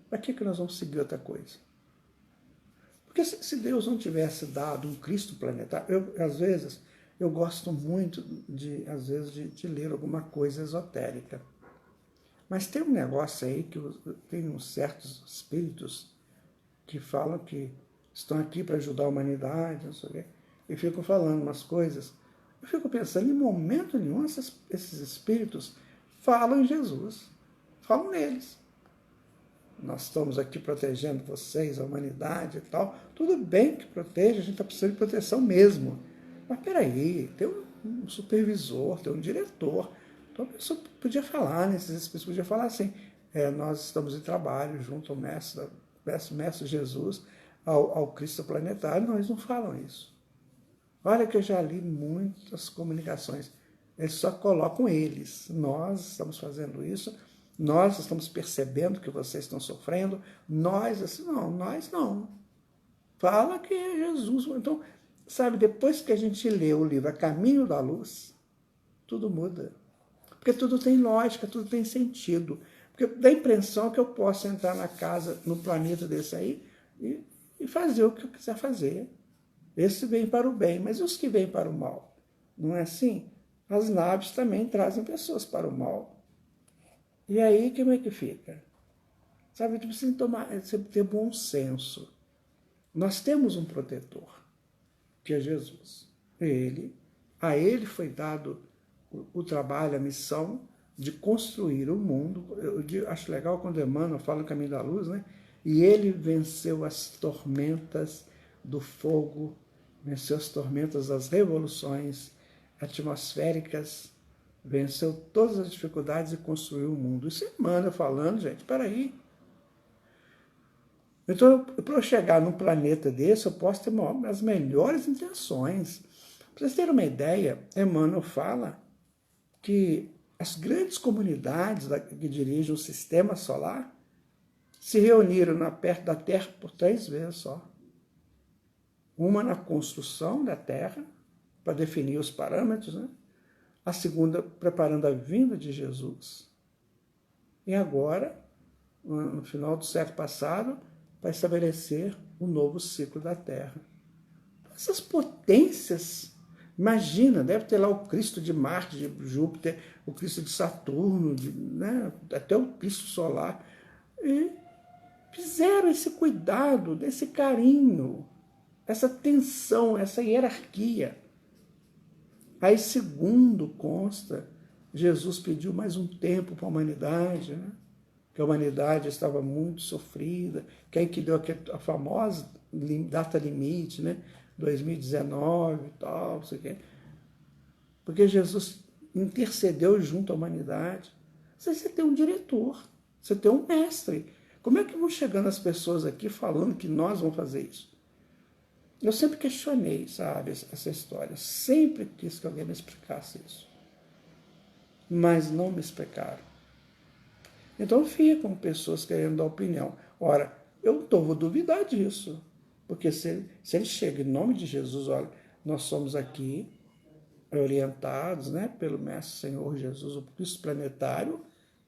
para que nós vamos seguir outra coisa? Porque se Deus não tivesse dado um Cristo planetário, às vezes, eu gosto muito de ler alguma coisa esotérica. Mas tem um negócio aí que tem uns certos espíritos que falam que estão aqui para ajudar a humanidade, não sei o quê, e ficam falando umas coisas. Eu fico pensando, em momento nenhum, esses espíritos falam em Jesus, falam neles. Nós estamos aqui protegendo vocês, a humanidade e tal. Tudo bem que proteja, a gente está precisando de proteção mesmo. Mas peraí, tem um supervisor, tem um diretor. Então a pessoa podia falar, nesses espíritos podia falar assim, nós estamos em trabalho junto ao mestre Mestre Jesus ao Cristo planetário, não, eles não falam isso. Olha que eu já li muitas comunicações. Eles só colocam eles. Nós estamos fazendo isso, nós estamos percebendo que vocês estão sofrendo, nós, assim, não, nós não. Fala que é Jesus. Então, sabe, depois que a gente lê o livro A Caminho da Luz, tudo muda. Porque tudo tem lógica, tudo tem sentido. Porque dá a impressão que eu posso entrar na casa, no planeta desse aí, e fazer o que eu quiser fazer. Esse vem para o bem, mas e os que vêm para o mal? Não é assim? As naves também trazem pessoas para o mal. E aí, como é que fica? Sabe, tu precisa ter bom senso. Nós temos um protetor, que é Jesus. A ele foi dado o trabalho, a missão de construir o mundo. Eu acho legal quando Emmanuel fala no Caminho da Luz, né? E ele venceu as tormentas do fogo, venceu as tormentas das revoluções atmosféricas, venceu todas as dificuldades e construiu o mundo. Isso é Emmanuel falando, gente, peraí. Então, para eu chegar num planeta desse, eu posso ter as melhores intenções. Para vocês terem uma ideia, Emmanuel fala que as grandes comunidades que dirigem o sistema solar se reuniram perto da Terra por 3 vezes só. Uma na construção da Terra, para definir os parâmetros, né? A segunda preparando a vinda de Jesus. E agora, no final do século passado, para estabelecer um novo ciclo da Terra. Essas potências, imagina, deve ter lá o Cristo de Marte, de Júpiter, o Cristo de Saturno, né, até o Cristo solar. E fizeram esse cuidado, esse carinho, essa tensão, essa hierarquia. Aí, segundo consta, Jesus pediu mais um tempo para a humanidade, né? Que a humanidade estava muito sofrida, que aí que deu a famosa data limite, né? 2019 e tal, não sei o quê. Porque Jesus intercedeu junto à humanidade. Você tem um diretor, você tem um mestre. Como é que vão chegando as pessoas aqui falando que nós vamos fazer isso? Eu sempre questionei, sabe, essa história. Sempre quis que alguém me explicasse isso. Mas não me explicaram. Então ficam pessoas querendo dar opinião. Ora, eu vou duvidar disso. Porque se ele chega em nome de Jesus, olha, nós somos aqui orientados, né, pelo Mestre Senhor Jesus, o Cristo planetário,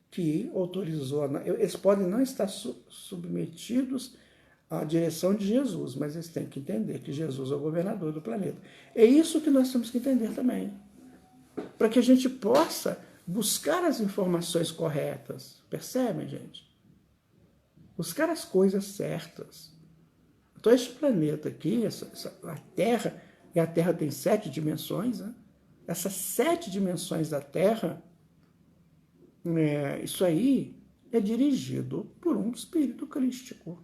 que autorizou. Eles podem não estar submetidos à direção de Jesus, mas eles têm que entender que Jesus é o governador do planeta. É isso que nós temos que entender também. Para que a gente possa buscar as informações corretas. Percebem, gente? Buscar as coisas certas. Então, este planeta aqui, a Terra, e a Terra tem 7 dimensões, né? Essas 7 dimensões da Terra, isso aí é dirigido por um espírito crístico.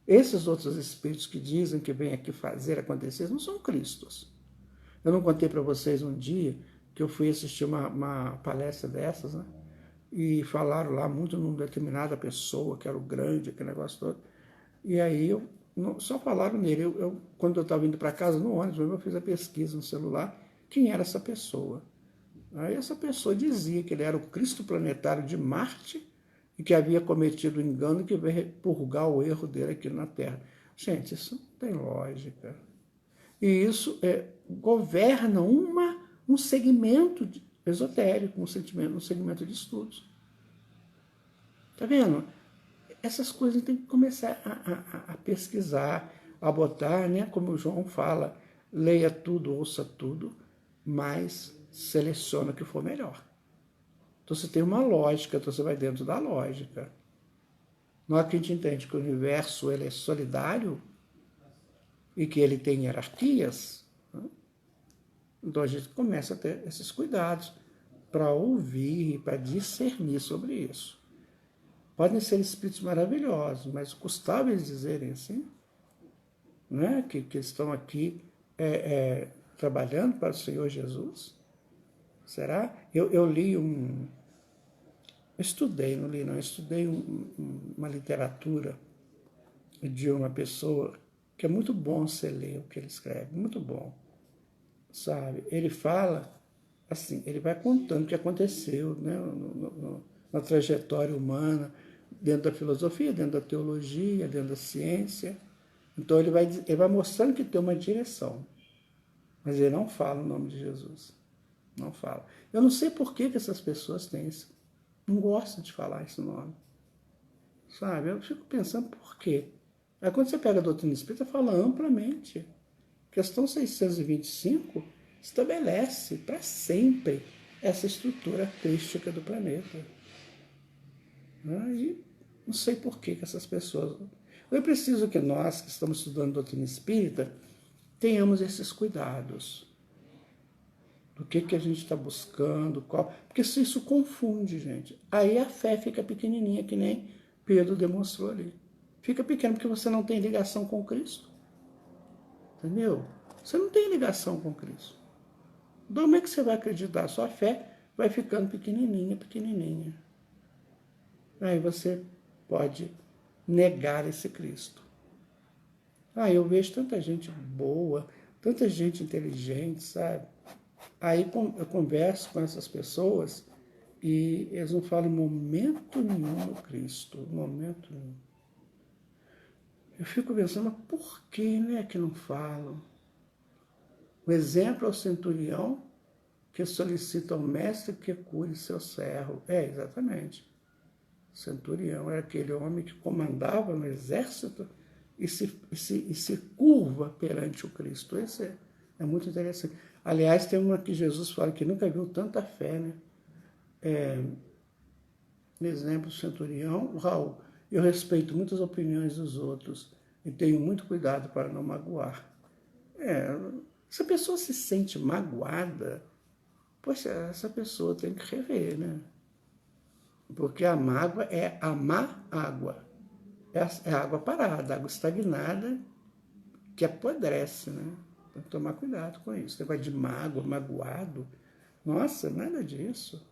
Esses outros espíritos que dizem que vêm aqui fazer acontecer não são cristos. Eu não contei para vocês um dia que eu fui assistir uma palestra dessas, né? E falaram lá muito numa determinada pessoa, que era o grande, aquele negócio todo. E aí só falaram nele. Quando eu estava indo para casa no ônibus, eu fiz a pesquisa no celular, quem era essa pessoa. Aí essa pessoa dizia que ele era o Cristo planetário de Marte e que havia cometido o engano e que veio purgar o erro dele aqui na Terra. Gente, isso não tem lógica. E isso governa um segmento esotérico, um segmento de estudos. Está vendo? Essas coisas tem que começar a pesquisar, a botar, né? Como o João fala, leia tudo, ouça tudo, mas seleciona o que for melhor. Então você tem uma lógica, então você vai dentro da lógica. Na hora que a gente entende que o universo ele é solidário e que ele tem hierarquias, né? Então a gente começa a ter esses cuidados para ouvir, para discernir sobre isso. Podem ser espíritos maravilhosos, mas custava eles dizerem assim, né? que estão aqui trabalhando para o Senhor Jesus? Será? Eu li estudei uma literatura de uma pessoa que é muito bom você ler o que ele escreve, muito bom, sabe? Ele fala, assim, ele vai contando o que aconteceu, né, na trajetória humana, dentro da filosofia, dentro da teologia, dentro da ciência. Então ele vai mostrando que tem uma direção, mas ele não fala o nome de Jesus. Não fala. Eu não sei por que essas pessoas têm isso. Não gostam de falar esse nome. Sabe? Eu fico pensando por quê. Aí quando você pega a doutrina espírita, fala amplamente. Questão 625 estabelece para sempre essa estrutura crística do planeta. E não sei por que essas pessoas... Eu preciso que nós, que estamos estudando doutrina espírita, tenhamos esses cuidados. Do que a gente está buscando, qual... Porque se isso confunde, gente. Aí a fé fica pequenininha, que nem Pedro demonstrou ali. Fica pequeno porque você não tem ligação com Cristo. Entendeu? Você não tem ligação com Cristo. Como é que você vai acreditar? Sua fé vai ficando pequenininha, pequenininha. Aí você pode negar esse Cristo. Eu vejo tanta gente boa, tanta gente inteligente, sabe? Aí eu converso com essas pessoas e eles não falam em momento nenhum no Cristo, momento nenhum. Eu fico pensando, mas por que, né, que não falam? O exemplo é o centurião que solicita ao mestre que cure seu servo. Exatamente. O centurião era aquele homem que comandava no exército e se curva perante o Cristo. Esse é muito interessante. Aliás, tem uma que Jesus fala que nunca viu tanta fé, né? Exemplo, o centurião, o Raul. Eu respeito muitas opiniões dos outros e tenho muito cuidado para não magoar. Se a pessoa se sente magoada, poxa, essa pessoa tem que rever, né? Porque a mágoa é a má água. É água parada, água estagnada, que apodrece, né? Tem que tomar cuidado com isso. Negócio de mágoa, magoado. Nossa, nada disso.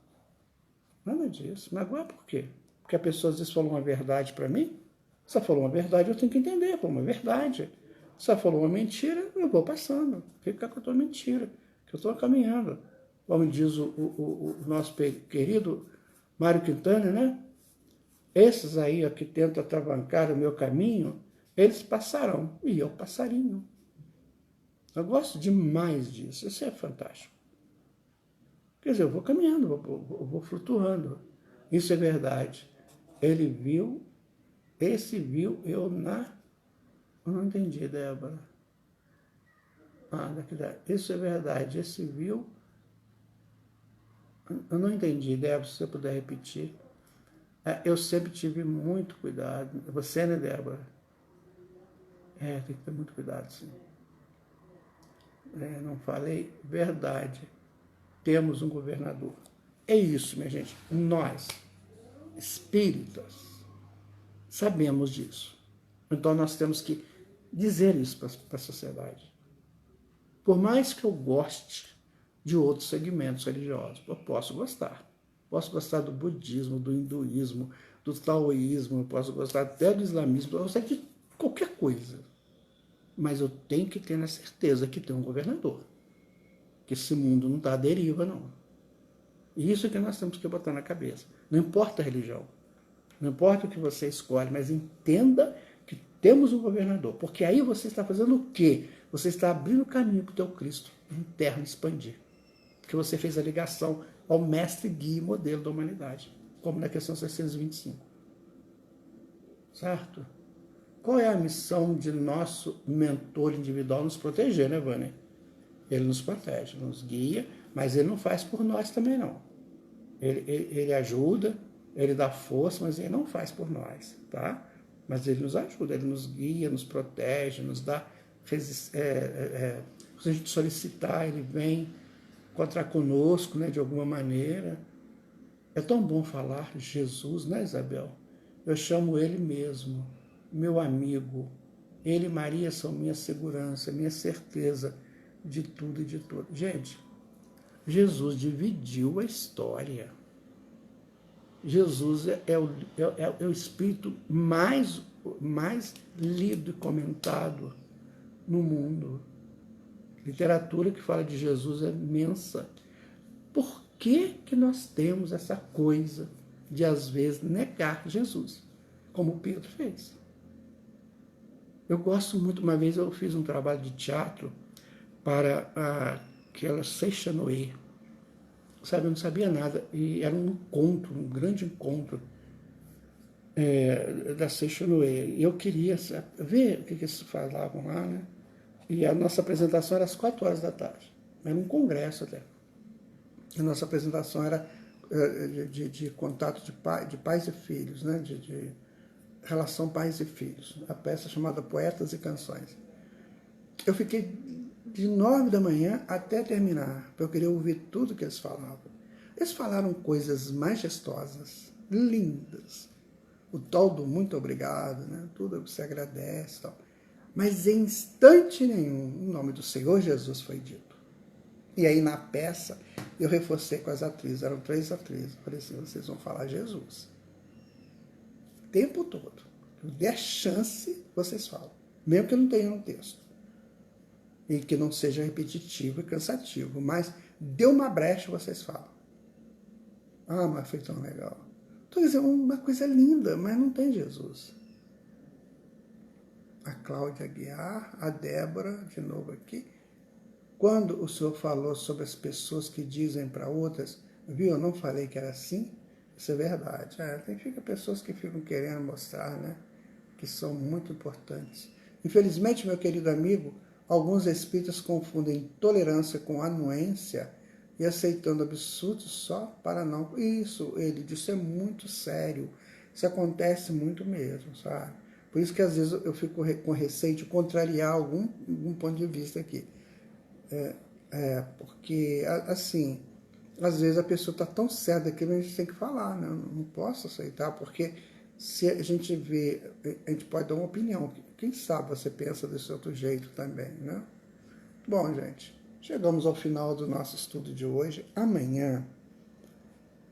Nada disso. Magoar por quê? Porque a pessoa às vezes falou uma verdade para mim. Se ela falou uma verdade, eu tenho que entender. Falou uma verdade. Se ela falou uma mentira, eu vou passando. Fica com a tua mentira, que eu estou caminhando. Como diz o nosso querido Mário Quintana, né? Esses aí que tentam atravancar o meu caminho, eles passarão. E eu passarinho. Eu gosto demais disso. Isso é fantástico. Quer dizer, eu vou caminhando, eu vou flutuando. Isso é verdade. Ele viu, esse viu, eu não entendi, Débora. Isso é verdade. Esse viu, eu não entendi, Débora, se você puder repetir. Eu sempre tive muito cuidado. Você, né, Débora? Tem que ter muito cuidado, sim. Não falei verdade. Temos um governador. É isso, minha gente. Nós, espíritas, sabemos disso. Então nós temos que dizer isso para a sociedade. Por mais que eu goste de outros segmentos religiosos, eu posso gostar. Posso gostar do budismo, do hinduísmo, do taoísmo, eu posso gostar até do islamismo, eu sei de qualquer coisa. Mas eu tenho que ter a certeza que tem um governador. Que esse mundo não está à deriva, não. E isso é que nós temos que botar na cabeça. Não importa a religião. Não importa o que você escolhe, mas entenda que temos um governador. Porque aí você está fazendo o quê? Você está abrindo o caminho para o teu Cristo interno expandir. Porque você fez a ligação ao mestre guia e modelo da humanidade. Como na questão 625. Certo? Qual é a missão de nosso mentor individual? Nos proteger, né, Vânia? Ele nos protege, nos guia, mas ele não faz por nós também, não. Ele ajuda, ele dá força, mas ele não faz por nós, tá? Mas ele nos ajuda, ele nos guia, nos protege, nos dá... se a gente solicitar, ele vem encontrar conosco, né, de alguma maneira. É tão bom falar de Jesus, né, Isabel? Eu chamo ele mesmo, meu amigo. Ele e Maria são minha segurança, minha certeza de tudo e de tudo. Gente, Jesus dividiu a história. Jesus é o espírito mais mais lido e comentado no mundo. Literatura que fala de Jesus é imensa. Por que que nós temos essa coisa de, às vezes, negar Jesus, como Pedro fez? Eu gosto muito, uma vez eu fiz um trabalho de teatro para aquela Seixanoe, sabe, eu não sabia nada, e era um encontro, um grande encontro da Seixanoe. Eu queria ver o que eles falavam lá, né? E a nossa apresentação era às 4 horas da tarde, era um congresso até. A nossa apresentação era de contato de pais e filhos, né? de relação pais e filhos, a peça chamada Poetas e Canções. Eu fiquei de 9 da manhã até terminar, porque eu queria ouvir tudo que eles falavam. Eles falaram coisas majestosas, lindas, o tal do muito obrigado, né? Tudo se agradece e tal. Mas em instante nenhum, o nome do Senhor Jesus foi dito. E aí na peça, eu reforcei com as atrizes, eram 3 atrizes, eu falei assim, vocês vão falar Jesus. O tempo todo. Eu der chance, vocês falam. Mesmo que eu não tenha um texto. E que não seja repetitivo e cansativo. Mas deu uma brecha, vocês falam. Ah, mas foi tão legal. Estou dizendo uma coisa linda, mas não tem Jesus. A Cláudia Aguiar, a Débora, de novo aqui. Quando o senhor falou sobre as pessoas que dizem para outras, viu, eu não falei que era assim, isso é verdade. Fica pessoas que ficam querendo mostrar, né, que são muito importantes. Infelizmente, meu querido amigo, alguns espíritas confundem tolerância com anuência e aceitando absurdos só para não... Isso, ele disse, é muito sério. Isso acontece muito mesmo, sabe? Por isso que às vezes eu fico com receio de contrariar algum ponto de vista aqui. Porque, assim, às vezes a pessoa está tão certa daquilo, a gente tem que falar, né? Eu não posso aceitar, porque se a gente vê, a gente pode dar uma opinião. Quem sabe você pensa desse outro jeito também, né? Bom, gente, chegamos ao final do nosso estudo de hoje. Amanhã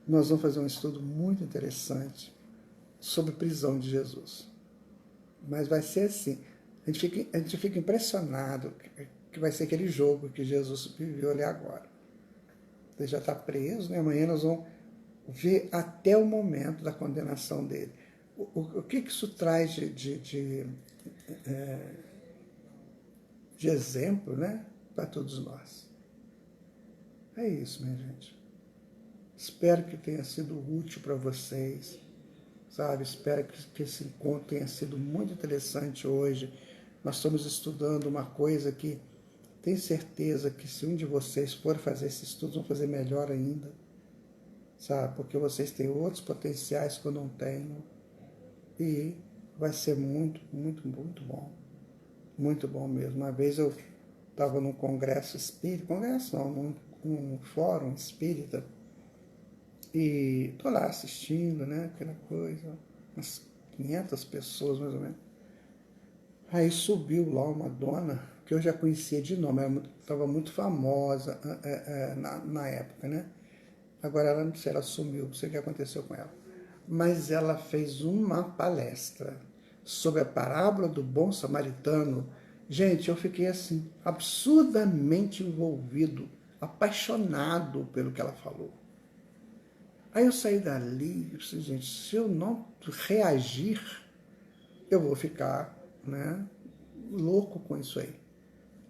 nós vamos fazer um estudo muito interessante sobre prisão de Jesus. Mas vai ser assim, a gente fica impressionado que vai ser aquele jogo que Jesus viveu ali agora. Ele já está preso, né? Amanhã nós vamos ver até o momento da condenação dele. O que isso traz de exemplo, né, para todos nós? É isso, minha gente. Espero que tenha sido útil para vocês, sabe? Espero que esse encontro tenha sido muito interessante hoje. Nós estamos estudando uma coisa que tenho certeza que se um de vocês for fazer esse estudo, vão fazer melhor ainda, sabe? Porque vocês têm outros potenciais que eu não tenho e vai ser muito, muito, muito bom. Muito bom mesmo. Uma vez eu estava num congresso espírita, congresso não, num fórum espírita, e estou lá assistindo, né, aquela coisa, umas 500 pessoas mais ou menos. Aí subiu lá uma dona, que eu já conhecia de nome, ela estava muito famosa na época, né? Agora ela não sei, ela sumiu, não sei o que aconteceu com ela. Mas ela fez uma palestra sobre a parábola do bom samaritano. Gente, eu fiquei assim, absurdamente envolvido, apaixonado pelo que ela falou. Aí eu saí dali e disse, gente, se eu não reagir, eu vou ficar, né, louco com isso aí.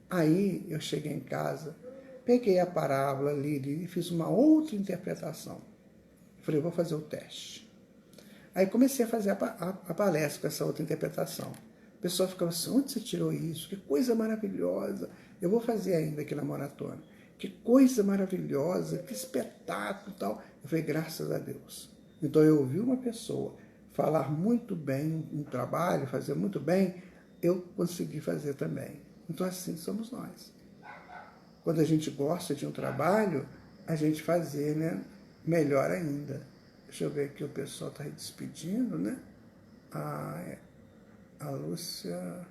Aí eu cheguei em casa, peguei a parábola, li e fiz uma outra interpretação. Falei, vou fazer o teste. Aí comecei a fazer a palestra com essa outra interpretação. O pessoal ficava assim, onde você tirou isso? Que coisa maravilhosa. Eu vou fazer ainda aqui na maratona. Que coisa maravilhosa, que espetáculo e tal. Eu falei, graças a Deus. Então eu ouvi uma pessoa falar muito bem um trabalho, fazer muito bem, eu consegui fazer também. Então assim somos nós. Quando a gente gosta de um trabalho, a gente fazer, né, melhor ainda. Deixa eu ver aqui, o pessoal está aí despedindo, né? A Lúcia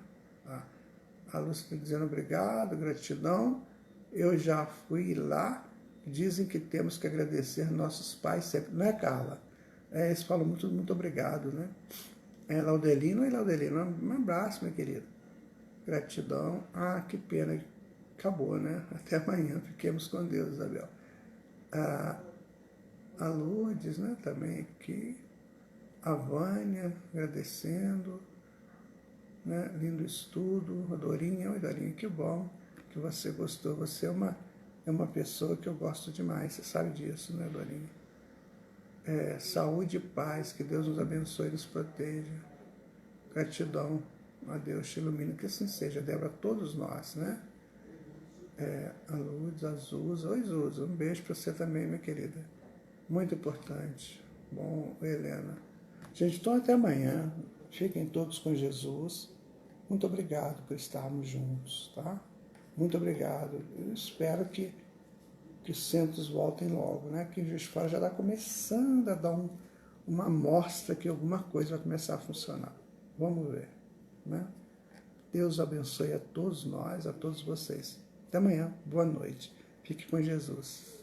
está dizendo obrigado, gratidão. Eu já fui lá, dizem que temos que agradecer nossos pais sempre. Não é, Carla? Eles falam muito, muito obrigado, né? É Laudelino. Oi, Laudelino. Um abraço, minha querida. Gratidão. Ah, que pena. Acabou, né? Até amanhã. Fiquemos com Deus, Isabel. A Lourdes, né? Também aqui. A Vânia, agradecendo. Né? Lindo estudo. A Dorinha. Oi, Dorinha, que bom que você gostou. Você é uma pessoa que eu gosto demais. Você sabe disso, né, Dorinha? Saúde e paz. Que Deus nos abençoe e nos proteja. Gratidão a Deus te ilumine, que assim seja, Débora, a todos nós, né? A Lourdes, a Zuza. Oi, Zuza, um beijo para você também, minha querida. Muito importante. Bom, Helena. Gente, então até amanhã. Fiquem todos com Jesus. Muito obrigado por estarmos juntos, tá? Muito obrigado. Eu espero que os centros voltem logo, né? Que em Juiz de Fora já está começando a dar uma amostra que alguma coisa vai começar a funcionar. Vamos ver, né? Deus abençoe a todos nós, a todos vocês. Até amanhã. Boa noite. Fique com Jesus.